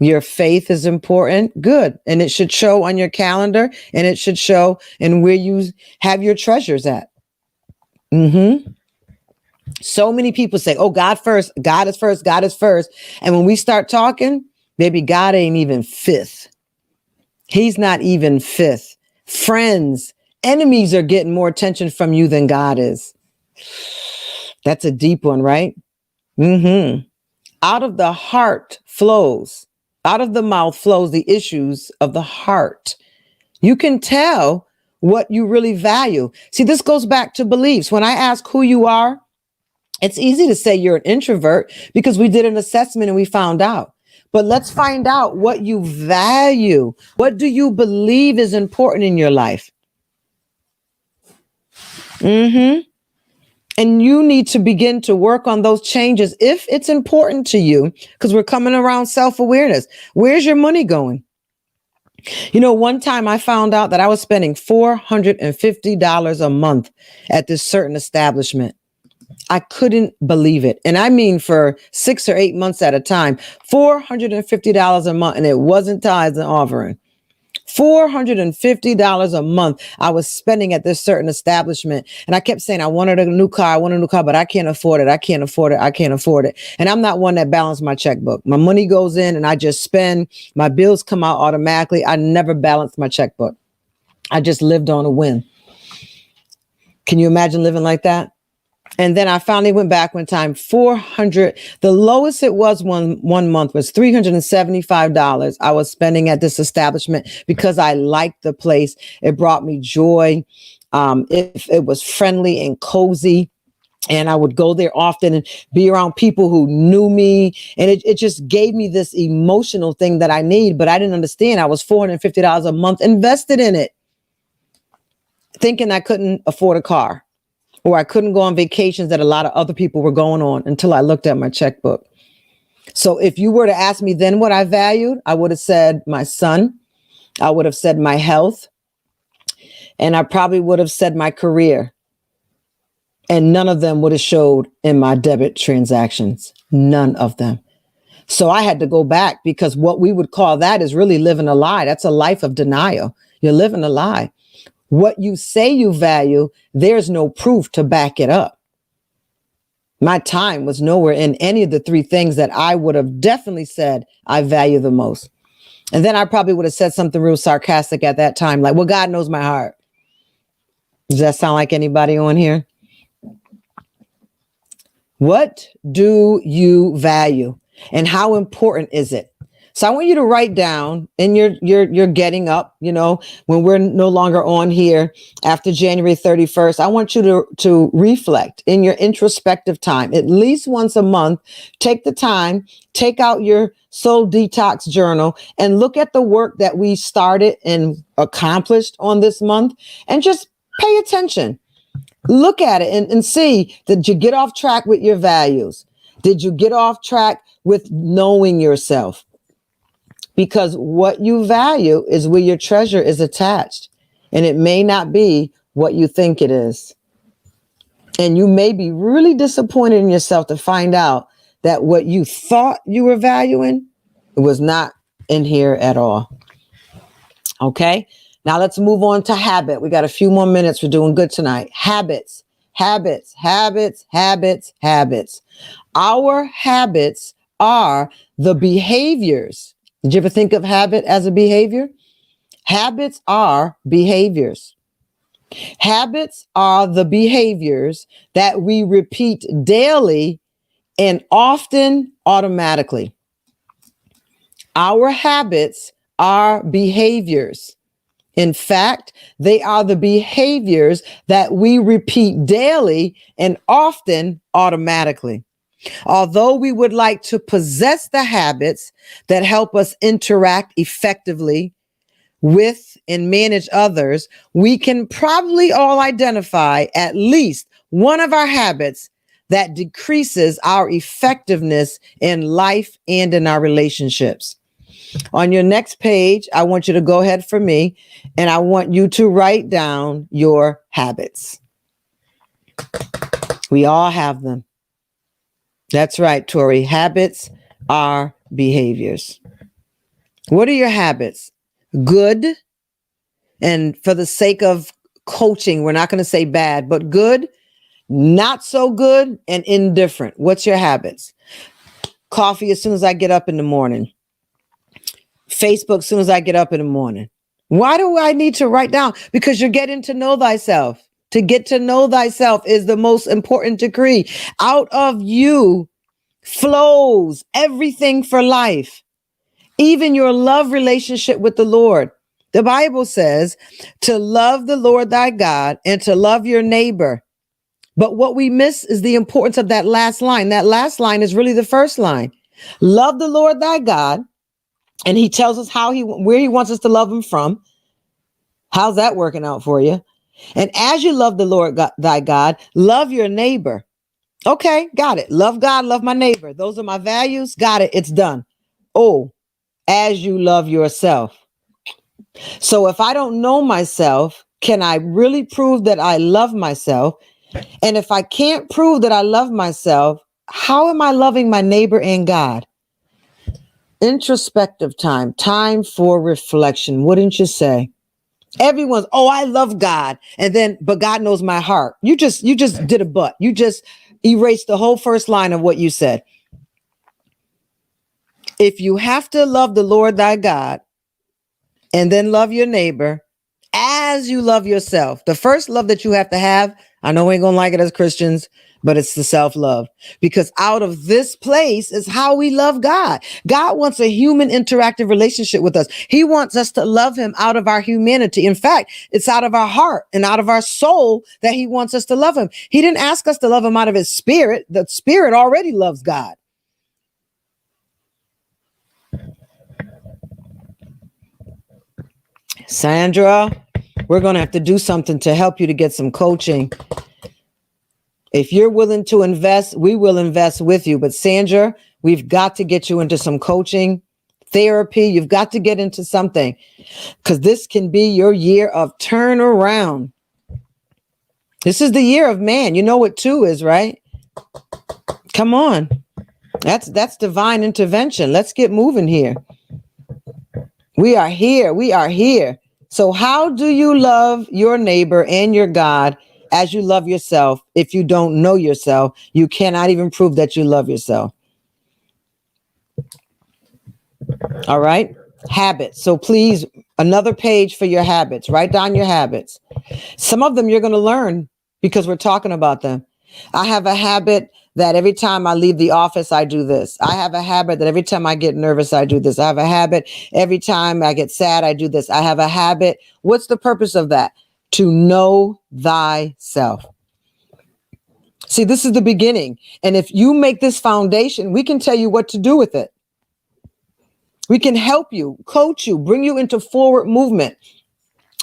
S1: Your faith is important. Good. And it should show on your calendar, and it should show in where you have your treasures at. So many people say, oh, God first, God is first, God is first. And when we start talking, baby, God ain't even 5th. He's not even 5th. Friends, enemies are getting more attention from you than God is. That's a deep one, right? Out of the heart flows, out of the mouth flows the issues of the heart. You can tell what you really value. See, this goes back to beliefs. When I ask who you are, it's easy to say you're an introvert because we did an assessment and we found out. But let's find out what you value. What do you believe is important in your life? And you need to begin to work on those changes if it's important to you, because we're coming around self-awareness. Where's your money going? You know, one time I found out that I was spending $450 a month at this certain establishment. I couldn't believe it. And I mean for 6 or 8 months at a time, $450 a month. And it wasn't tithes and offering. $450 a month I was spending at this certain establishment. And I kept saying, I wanted a new car, but I can't afford it. I can't afford it. And I'm not one that balances my checkbook. My money goes in and I just spend. My bills come out automatically. I never balanced my checkbook. I just lived on a whim. Can you imagine living like that? And then I finally went back one time, $400. The lowest it was one month was $375 I was spending at this establishment because I liked the place. It brought me joy. It was friendly and cozy. And I would go there often and be around people who knew me. And it just gave me this emotional thing that I need. But I didn't understand. I was $450 a month invested in it, thinking I couldn't afford a car. Or I couldn't go on vacations that a lot of other people were going on until I looked at my checkbook. So if you were to ask me then what I valued, I would have said my son. I would have said my health. And I probably would have said my career. And none of them would have showed in my debit transactions. None of them. So I had to go back, because what we would call that is really living a lie. That's a life of denial. You're living a lie. What you say you value, there's no proof to back it up. My time was nowhere in any of the 3 things that I would have definitely said I value the most. And then I probably would have said something real sarcastic at that time, like, well, God knows my heart. Does that sound like anybody on here? What do you value? And how important is it? So I want you to write down, and you're getting up, you know, when we're no longer on here after January 31st, I want you to reflect in your introspective time, at least once a month. Take the time, take out your soul detox journal and look at the work that we started and accomplished on this month, and just pay attention. Look at it and see, did you get off track with your values? Did you get off track with knowing yourself? Because what you value is where your treasure is attached, and it may not be what you think it is. And you may be really disappointed in yourself to find out that what you thought you were valuing, it was not in here at all. Okay. Now let's move on to habit. We got a few more minutes. We're doing good tonight. Habits, habits, habits, habits, habits. Our habits are the behaviors. Did you ever think of habit as a behavior? Habits are behaviors. Habits are the behaviors that we repeat daily and often automatically. Our habits are behaviors. In fact, they are the behaviors that we repeat daily and often automatically. Although we would like to possess the habits that help us interact effectively with and manage others, we can probably all identify at least one of our habits that decreases our effectiveness in life and in our relationships. On your next page, I want you to go ahead for me, and I want you to write down your habits. We all have them. That's right, Tori. Habits are behaviors. What are your habits? Good. And for the sake of coaching, we're not going to say bad, but good, not so good, and indifferent. What's your habits? Coffee as soon as I get up in the morning. Facebook as soon as I get up in the morning. Why do I need to write down? Because you're getting to know thyself. To get to know thyself is the most important degree. Out of you flows everything for life, even your love relationship with the Lord. The Bible says to love the Lord thy God and to love your neighbor. But what we miss is the importance of that last line. That last line is really the first line. Love the Lord thy God. And he tells us where he wants us to love him from. How's that working out for you? And as you love the Lord thy God, love your neighbor. Okay, got it. Love God, love my neighbor. Those are my values. Got it. It's done. Oh, as you love yourself. So if I don't know myself, can I really prove that I love myself? And if I can't prove that I love myself, how am I loving my neighbor and God? Introspective time, time for reflection. Wouldn't you say? Everyone's, oh, I love God. And then, but God knows my heart. You just did a but. You just erased the whole first line of what you said. If you have to love the Lord thy God and then love your neighbor as you love yourself, the first love that you have to have, I know we ain't gonna like it as Christians, but it's the self-love, because out of this place is how we love God. God wants a human interactive relationship with us. He wants us to love him out of our humanity. In fact, it's out of our heart and out of our soul that he wants us to love him. He didn't ask us to love him out of his spirit. The spirit already loves God. Sandra, we're going to have to do something to help you to get some coaching. If you're willing to invest, we will invest with you. But Sandra, we've got to get you into some coaching, therapy. You've got to get into something, because this can be your year of turnaround. This is the year of man. You know what 2 is, right? Come on. That's divine intervention. Let's get moving here. We are here. We are here. So how do you love your neighbor and your God as you love yourself? If you don't know yourself, you cannot even prove that you love yourself. All right. Habits. So please, another page for your habits. Write down your habits. Some of them you're going to learn because we're talking about them. I have a habit that every time I leave the office, I do this. I have a habit that every time I get nervous, I do this. I have a habit every time I get sad, I do this. I have a habit. What's the purpose of that? To know thyself. See, this is the beginning. And if you make this foundation, we can tell you what to do with it. We can help you, coach you, bring you into forward movement.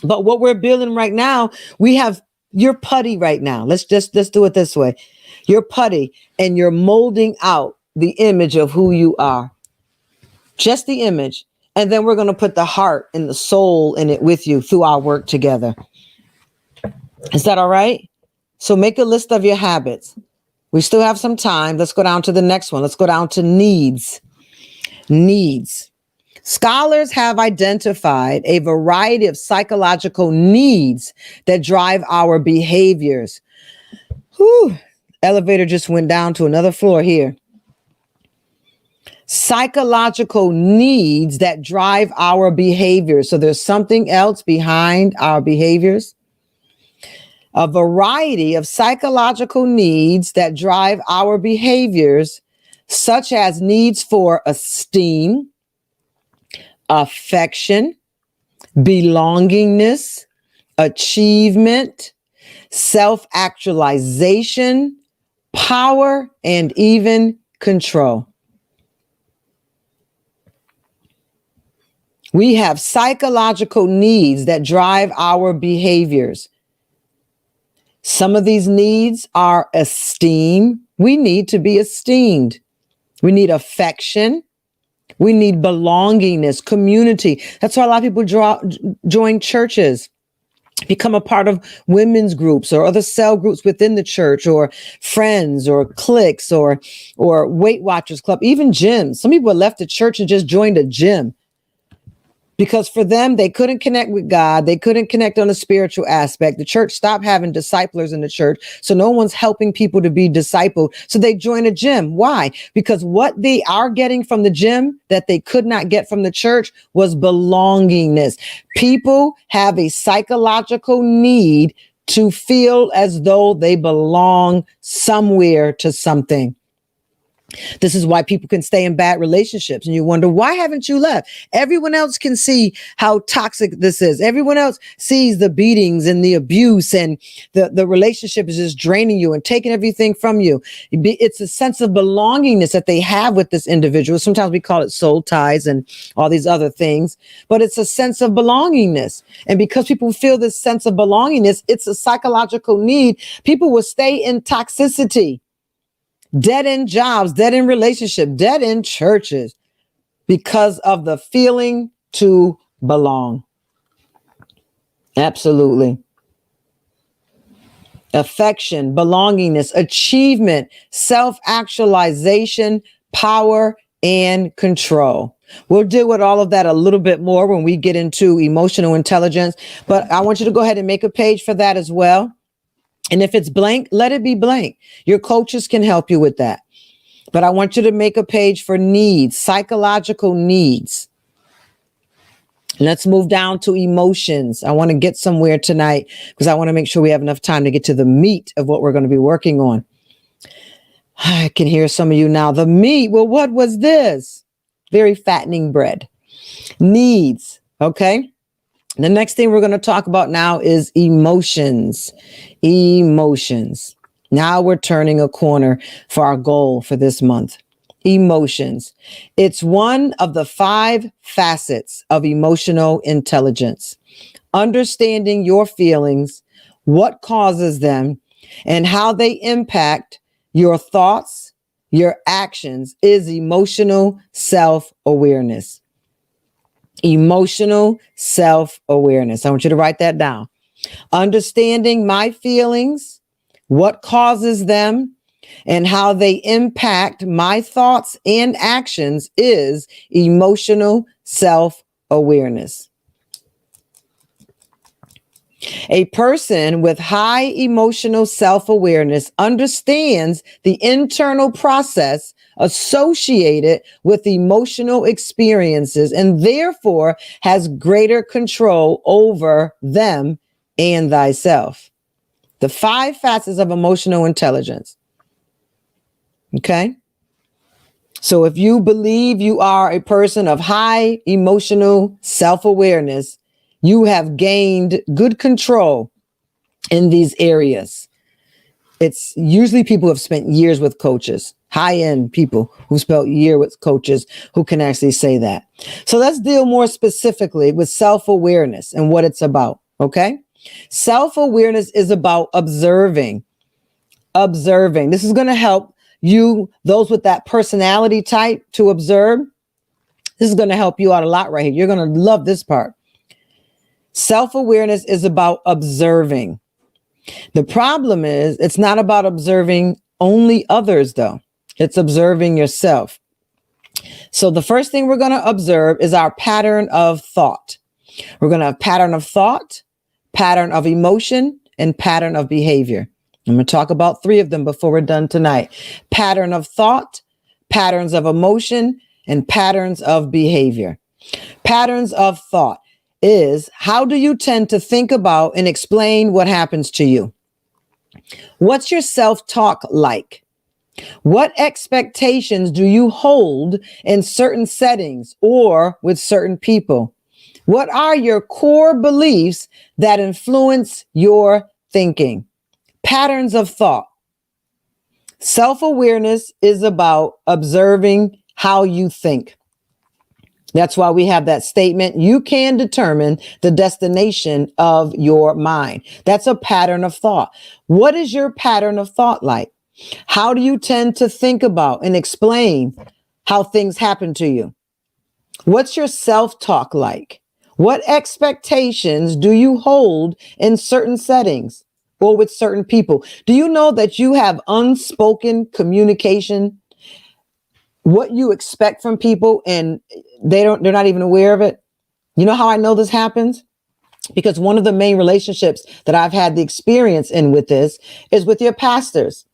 S1: But what we're building right now, we have your putty right now. Let's do it this way. You're putty and you're molding out the image of who you are. Just the image. And then we're going to put the heart and the soul in it with you through our work together. Is that all right? So make a list of your habits. We still have some time. Let's go down to the next one. Let's go down to needs. Needs. Scholars have identified a variety of psychological needs that drive our behaviors. Whew. Elevator just went down to another floor here. Psychological needs that drive our behaviors. So there's something else behind our behaviors. A variety of psychological needs that drive our behaviors, such as needs for esteem, affection, belongingness, achievement, self-actualization, power, and even control. We have psychological needs that drive our behaviors. Some of these needs are esteem. We need to be esteemed. We need affection. We need belongingness, community. That's why a lot of people join churches, become a part of women's groups or other cell groups within the church, or friends or cliques or Weight Watchers Club, even gyms. Some people left the church and just joined a gym. Because for them, they couldn't connect with God. They couldn't connect on a spiritual aspect. The church stopped having disciplers in the church. So no one's helping people to be discipled. So they join a gym. Why? Because what they are getting from the gym that they could not get from the church was belongingness. People have a psychological need to feel as though they belong somewhere to something. This is why people can stay in bad relationships. And you wonder, why haven't you left? Everyone else can see how toxic this is. Everyone else sees the beatings and the abuse, and the relationship is just draining you and taking everything from you. It's a sense of belongingness that they have with this individual. Sometimes we call it soul ties and all these other things, but it's a sense of belongingness. And because people feel this sense of belongingness, it's a psychological need. People will stay in toxicity. Dead end jobs, dead end relationship, dead end churches, because of the feeling to belong. Absolutely. Affection, belongingness, achievement, self-actualization, power, and control. We'll deal with all of that a little bit more when we get into emotional intelligence, but I want you to go ahead and make a page for that as well. And if it's blank, let it be blank. Your coaches can help you with that. But I want you to make a page for needs, psychological needs. Let's move down to emotions. I want to get somewhere tonight because I want to make sure we have enough time to get to the meat of what we're going to be working on. I can hear some of you now. The meat. Well, what was this? Very fattening bread. Needs. Okay. The next thing we're going to talk about now is emotions. Emotions. Now we're turning a corner for our goal for this month. Emotions. It's one of the 5 facets of emotional intelligence. Understanding your feelings, what causes them, and how they impact your thoughts, your actions is emotional self-awareness. Emotional self-awareness. I want you to write that down. Understanding my feelings, what causes them, and how they impact my thoughts and actions is emotional self-awareness. A person with high emotional self-awareness understands the internal process associated with emotional experiences and therefore has greater control over them and thyself. The 5 facets of emotional intelligence. Okay. So if you believe you are a person of high emotional self-awareness, you have gained good control in these areas. It's usually people who have spent years with coaches, high-end people who spent years with coaches who can actually say that. So let's deal more specifically with self-awareness and what it's about. Okay. Self-awareness is about observing. This is going to help you, those with that personality type, to observe. This is going to help you out a lot right here. You're going to love this part. Self-awareness is about observing. The problem is it's not about observing only others, though. It's observing yourself. So the first thing we're going to observe is our pattern of thought. We're going to have pattern of thought, pattern of emotion, and pattern of behavior. I'm going to talk about 3 of them before we're done tonight. Pattern of thought, patterns of emotion, and patterns of behavior. Patterns of thought is, how do you tend to think about and explain what happens to you? What's your self-talk like? What expectations do you hold in certain settings or with certain people? What are your core beliefs that influence your thinking? Patterns of thought. Self-awareness is about observing how you think. That's why we have that statement. You can determine the destination of your mind. That's a pattern of thought. What is your pattern of thought like? How do you tend to think about and explain how things happen to you? What's your self-talk like? What expectations do you hold in certain settings or with certain people? Do you know that you have unspoken communication? What you expect from people and they're not even aware of it. You know how I know this happens? Because one of the main relationships that I've had the experience in with this is with your pastors.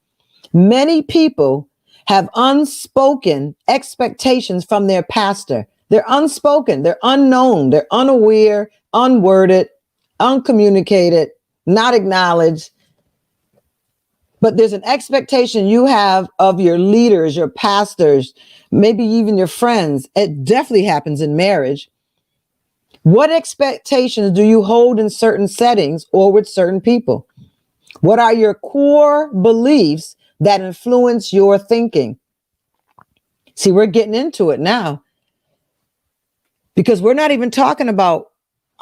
S1: Many people have unspoken expectations from their pastor. They're unspoken, they're unknown, they're unaware, unworded, uncommunicated, not acknowledged. But there's an expectation you have of your leaders, your pastors, maybe even your friends. It definitely happens in marriage. What expectations do you hold in certain settings or with certain people? What are your core beliefs that influence your thinking? See, we're getting into it now because we're not even talking about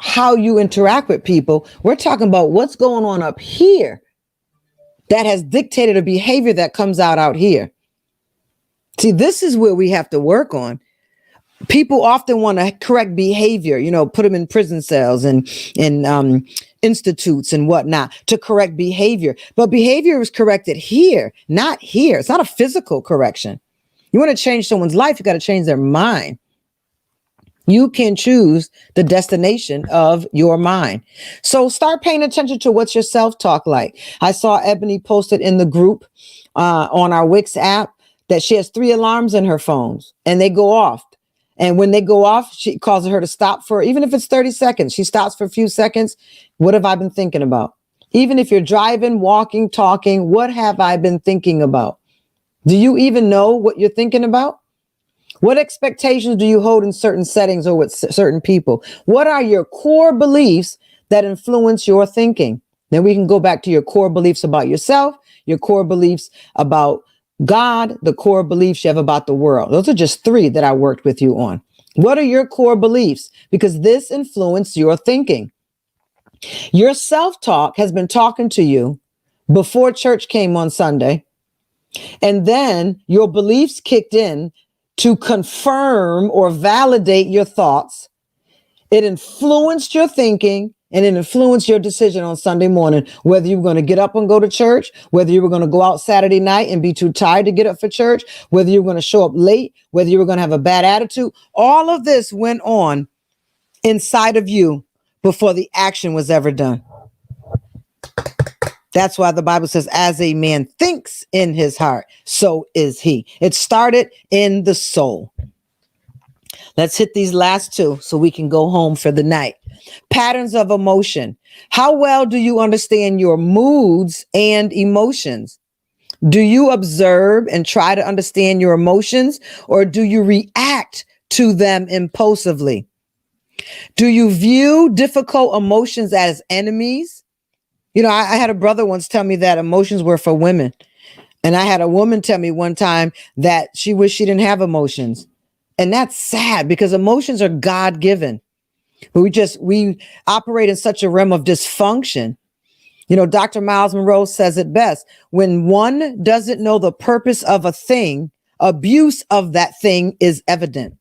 S1: how you interact with people. We're talking about what's going on up here that has dictated a behavior that comes out here. See, this is where we have to work on. People often want to correct behavior, put them in prison cells and in institutes and whatnot to correct behavior. But behavior is corrected here, not here. It's not a physical correction. You want to change someone's life, you got to change their mind. You can choose the destination of your mind. So start paying attention to what's your self-talk like. I saw Ebony posted in the group on our Wix app that she has 3 alarms in her phones and they go off. And when they go off, she causes her to stop for, even if it's 30 seconds, she stops for a few seconds. What have I been thinking about? Even if you're driving, walking, talking, what have I been thinking about? Do you even know what you're thinking about? What expectations do you hold in certain settings or with certain people? What are your core beliefs that influence your thinking? Then we can go back to your core beliefs about yourself, your core beliefs about God, the core beliefs you have about the world. Those are just 3 that I worked with you on. What are your core beliefs? Because this influences your thinking. Your self-talk has been talking to you before church came on Sunday. And then your beliefs kicked in to confirm or validate your thoughts. It influenced your thinking and it influenced your decision on Sunday morning, whether you were going to get up and go to church, whether you were going to go out Saturday night and be too tired to get up for church, whether you were going to show up late, whether you were going to have a bad attitude. All of this went on inside of you before the action was ever done. That's why the Bible says, as a man thinks in his heart, so is he. It started in the soul. Let's hit these last 2 so we can go home for the night. Patterns of emotion. How well do you understand your moods and emotions? Do you observe and try to understand your emotions, or do you react to them impulsively? Do you view difficult emotions as enemies? You know, I had a brother once tell me that emotions were for women. And I had a woman tell me one time that she wished she didn't have emotions. And that's sad because emotions are God-given. But we operate in such a realm of dysfunction. You know, Dr. Miles Monroe says it best. When one doesn't know the purpose of a thing, abuse of that thing is evident.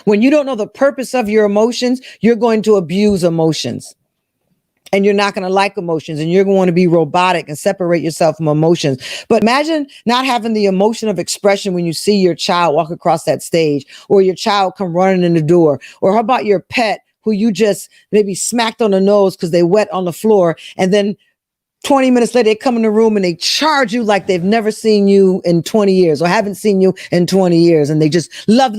S1: When you don't know the purpose of your emotions, you're going to abuse emotions. And you're not going to like emotions, and you're going to be robotic and separate yourself from emotions. But imagine not having the emotion of expression when you see your child walk across that stage, or your child come running in the door. Or how about your pet who you just maybe smacked on the nose because they wet on the floor, and then 20 minutes later, they come in the room and they charge you like they've never seen you in 20 years or haven't seen you in 20 years. And they just love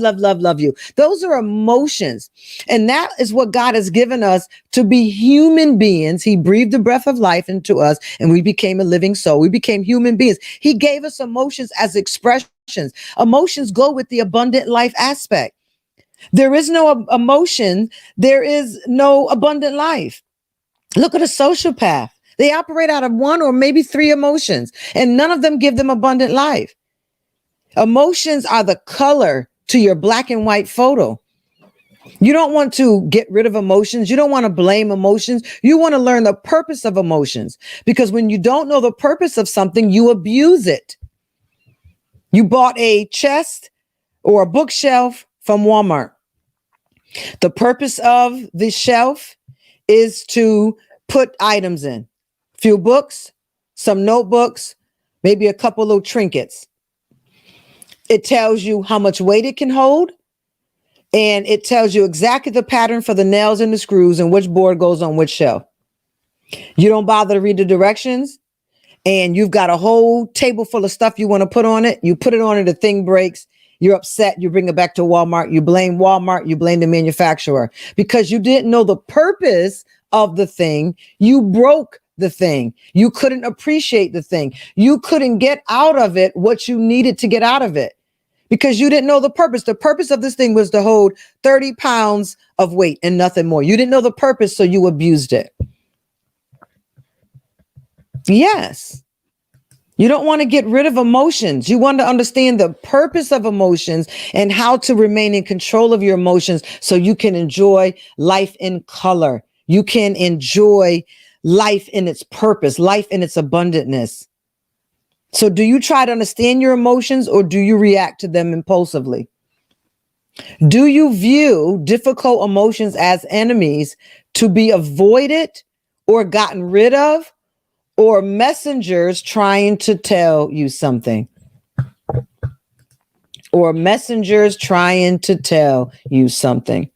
S1: you. Those are emotions. And that is what God has given us to be human beings. He breathed the breath of life into us and we became a living soul. We became human beings. He gave us emotions as expressions. Emotions go with the abundant life aspect. There is no emotion. There is no abundant life. Look at a sociopath. They operate out of one or maybe three emotions, and none of them give them abundant life. Emotions are the color to your black and white photo. You don't want to get rid of emotions. You don't want to blame emotions. You want to learn the purpose of emotions, because when you don't know the purpose of something, you abuse it. You bought a chest or a bookshelf from Walmart. The purpose of the shelf is to put items in. Few books, some notebooks, maybe a couple little trinkets. It tells you how much weight it can hold, and it tells you exactly the pattern for the nails and the screws and which board goes on which shelf. You don't bother to read the directions, and you've got a whole table full of stuff you want to put on it. You put it on it, the thing breaks. You're upset. You bring it back to Walmart. You blame Walmart. You blame the manufacturer because you didn't know the purpose of the thing. You broke the thing. You couldn't appreciate the thing. You couldn't get out of it what you needed to get out of it because you didn't know the purpose. The purpose of this thing was to hold 30 pounds of weight and nothing more. You didn't know the purpose, so you abused it. Yes. You don't want to get rid of emotions. You want to understand the purpose of emotions and how to remain in control of your emotions so you can enjoy life in color. You can enjoy life in its purpose, life in its abundantness. So do you try to understand your emotions, or do you react to them impulsively? Do you view difficult emotions as enemies to be avoided or gotten rid of, or messengers trying to tell you something? Or messengers trying to tell you something?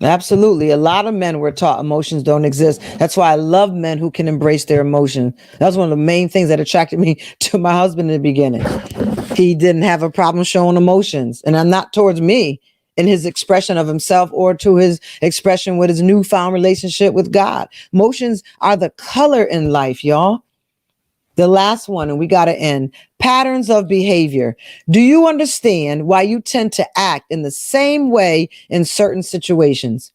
S1: Absolutely. A lot of men were taught emotions don't exist. That's why I love men who can embrace their emotion. That was one of the main things that attracted me to my husband in the beginning. He didn't have a problem showing emotions, and I'm not towards me in his expression of himself or to his expression with his newfound relationship with God. Emotions are the color in life, y'all. The last one, and we got to end. Patterns of behavior. Do you understand why you tend to act in the same way in certain situations?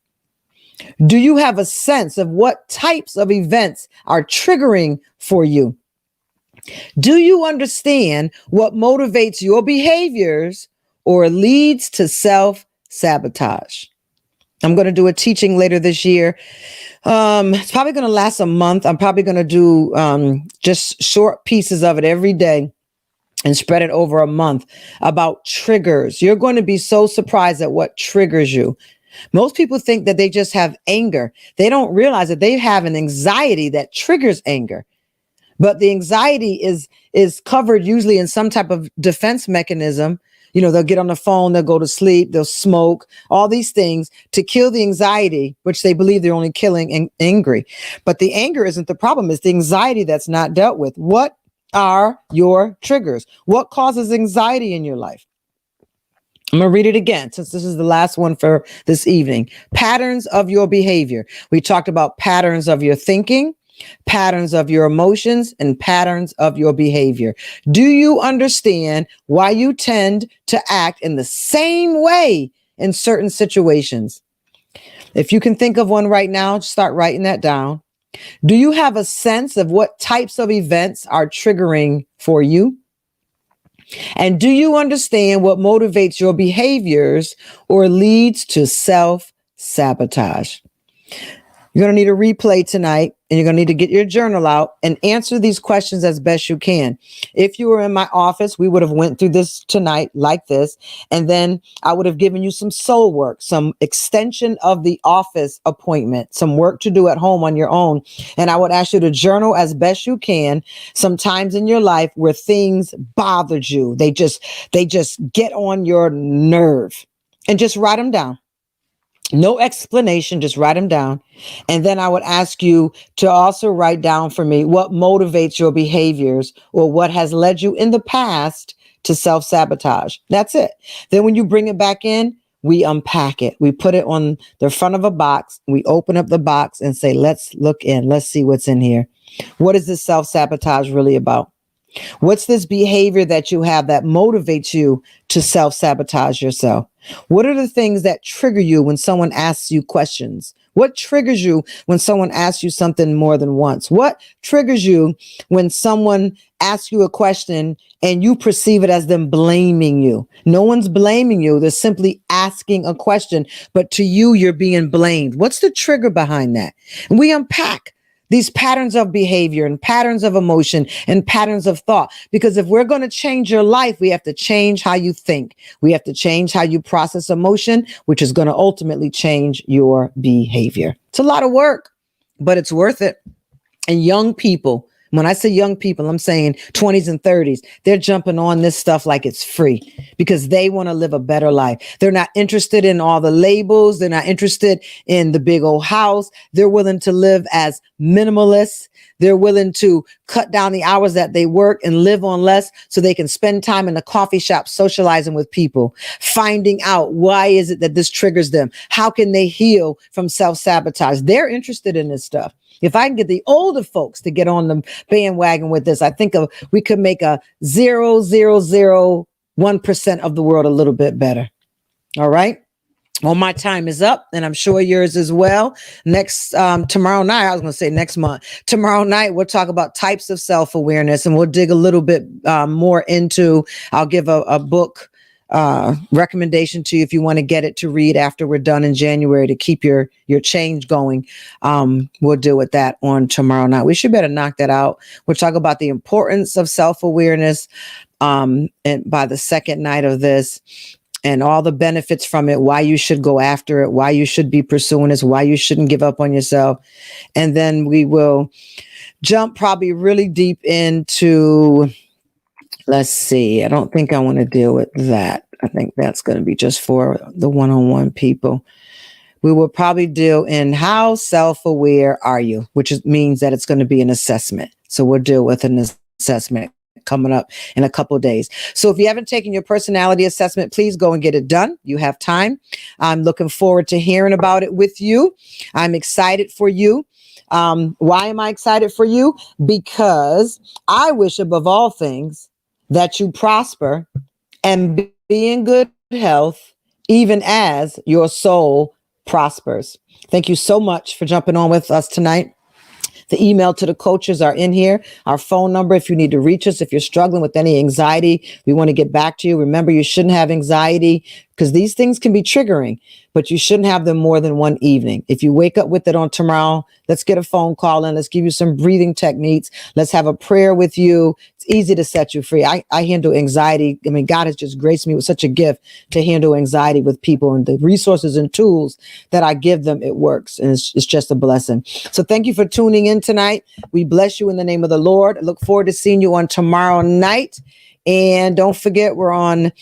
S1: Do you have a sense of what types of events are triggering for you? Do you understand what motivates your behaviors or leads to self-sabotage? I'm going to do a teaching later this year. It's probably going to last a month. I'm probably going to do just short pieces of it every day and spread it over a month about triggers. You're going to be so surprised at what triggers you. Most people think that they just have anger. They don't realize that they have an anxiety that triggers anger. But the anxiety is covered usually in some type of defense mechanism. You know, they'll get on the phone, they'll go to sleep, they'll smoke, all these things to kill the anxiety, which they believe they're only killing angry. But the anger isn't the problem. It's the anxiety that's not dealt with. What are your triggers? What causes anxiety in your life? I'm going to read it again, since this is the last one for this evening. Patterns of your behavior. We talked about patterns of your thinking. patterns of your emotions, and patterns of your behavior. Do you understand why you tend to act in the same way in certain situations? If you can think of one right now, start writing that down. Do you have a sense of what types of events are triggering for you? And do you understand what motivates your behaviors or leads to self-sabotage? You're going to need a replay tonight, and you're going to need to get your journal out and answer these questions as best you can. If you were in my office, we would have went through this tonight like this, and then I would have given you some soul work, some extension of the office appointment, some work to do at home on your own. And I would ask you to journal as best you can sometimes in your life where things bothered you. They just get on your nerve, and just write them down. No explanation, just write them down. And then I would ask you to also write down for me what motivates your behaviors or what has led you in the past to self-sabotage. That's it. Then when you bring it back in, we unpack it. We put it on the front of a box. We open up the box and say, let's look in. Let's see what's in here. What is this self-sabotage really about? What's this behavior that you have that motivates you to self-sabotage yourself? What are the things that trigger you when someone asks you questions? What triggers you when someone asks you something more than once? What triggers you when someone asks you a question and you perceive it as them blaming you? No one's blaming you. They're simply asking a question, but to you, you're being blamed. What's the trigger behind that? And we unpack these patterns of behavior and patterns of emotion and patterns of thought. Because if we're going to change your life, we have to change how you think. We have to change how you process emotion, which is going to ultimately change your behavior. It's a lot of work, but it's worth it. And young people, when I say young people, I'm saying 20s and 30s, they're jumping on this stuff like it's free because they want to live a better life. They're not interested in all the labels. They're not interested in the big old house. They're willing to live as minimalists. They're willing to cut down the hours that they work and live on less so they can spend time in the coffee shop socializing with people, finding out why is it that this triggers them? How can they heal from self-sabotage? They're interested in this stuff. If I can get the older folks to get on the bandwagon with this, I think we could make a 0.001% of the world a little bit better. All right. Well, my time is up, and I'm sure yours as well. Tomorrow night, I was going to say next month. Tomorrow night, we'll talk about types of self-awareness, and we'll dig a little bit more into. I'll give a book recommendation to you if you want to get it to read after we're done in January to keep your change going. We'll deal with that on tomorrow night. We should better knock that out. We'll talk about the importance of self-awareness and by the second night of this, and all the benefits from it, why you should go after it, why you should be pursuing this, why you shouldn't give up on yourself. And then we will jump probably really deep into, let's see, I don't think I want to deal with that. I think that's going to be just for the one-on-one people. We will probably deal in how self-aware are you, which means that it's going to be an assessment. So we'll deal with an assessment coming up in a couple of days. So if you haven't taken your personality assessment, please go and get it done. You have time. I'm looking forward to hearing about it with you. I'm excited for you. Why am I excited for you? Because I wish above all things that you prosper and be in good health, even as your soul prospers. Thank you so much for jumping on with us tonight. The email to the coaches are in here. Our phone number, if you need to reach us, if you're struggling with any anxiety, we want to get back to you. Remember, you shouldn't have anxiety because these things can be triggering, but you shouldn't have them more than one evening. If you wake up with it on tomorrow, let's get a phone call in. Let's give you some breathing techniques. Let's have a prayer with you. It's easy to set you free. I handle anxiety. I mean, God has just graced me with such a gift to handle anxiety with people, and the resources and tools that I give them, it works. And it's just a blessing. So thank you for tuning in tonight. We bless you in the name of the Lord. I look forward to seeing you on tomorrow night. And don't forget, we're on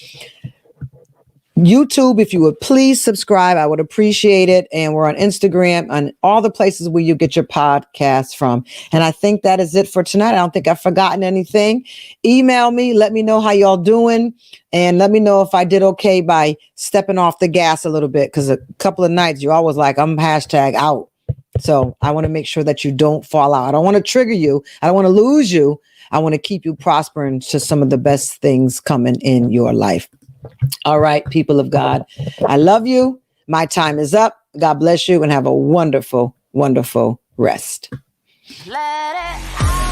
S1: YouTube. If you would please subscribe, I would appreciate it. And we're on Instagram and all the places where you get your podcasts from. And I think that is it for tonight. I don't think I've forgotten anything. Email me. Let me know how y'all doing. And let me know if I did okay by stepping off the gas a little bit. Because a couple of nights you're always like, I'm #out. So I want to make sure that you don't fall out. I don't want to trigger you. I don't want to lose you. I want to keep you prospering to some of the best things coming in your life. All right, people of God, I love you. My time is up. God bless you and have a wonderful, wonderful rest. Let it out.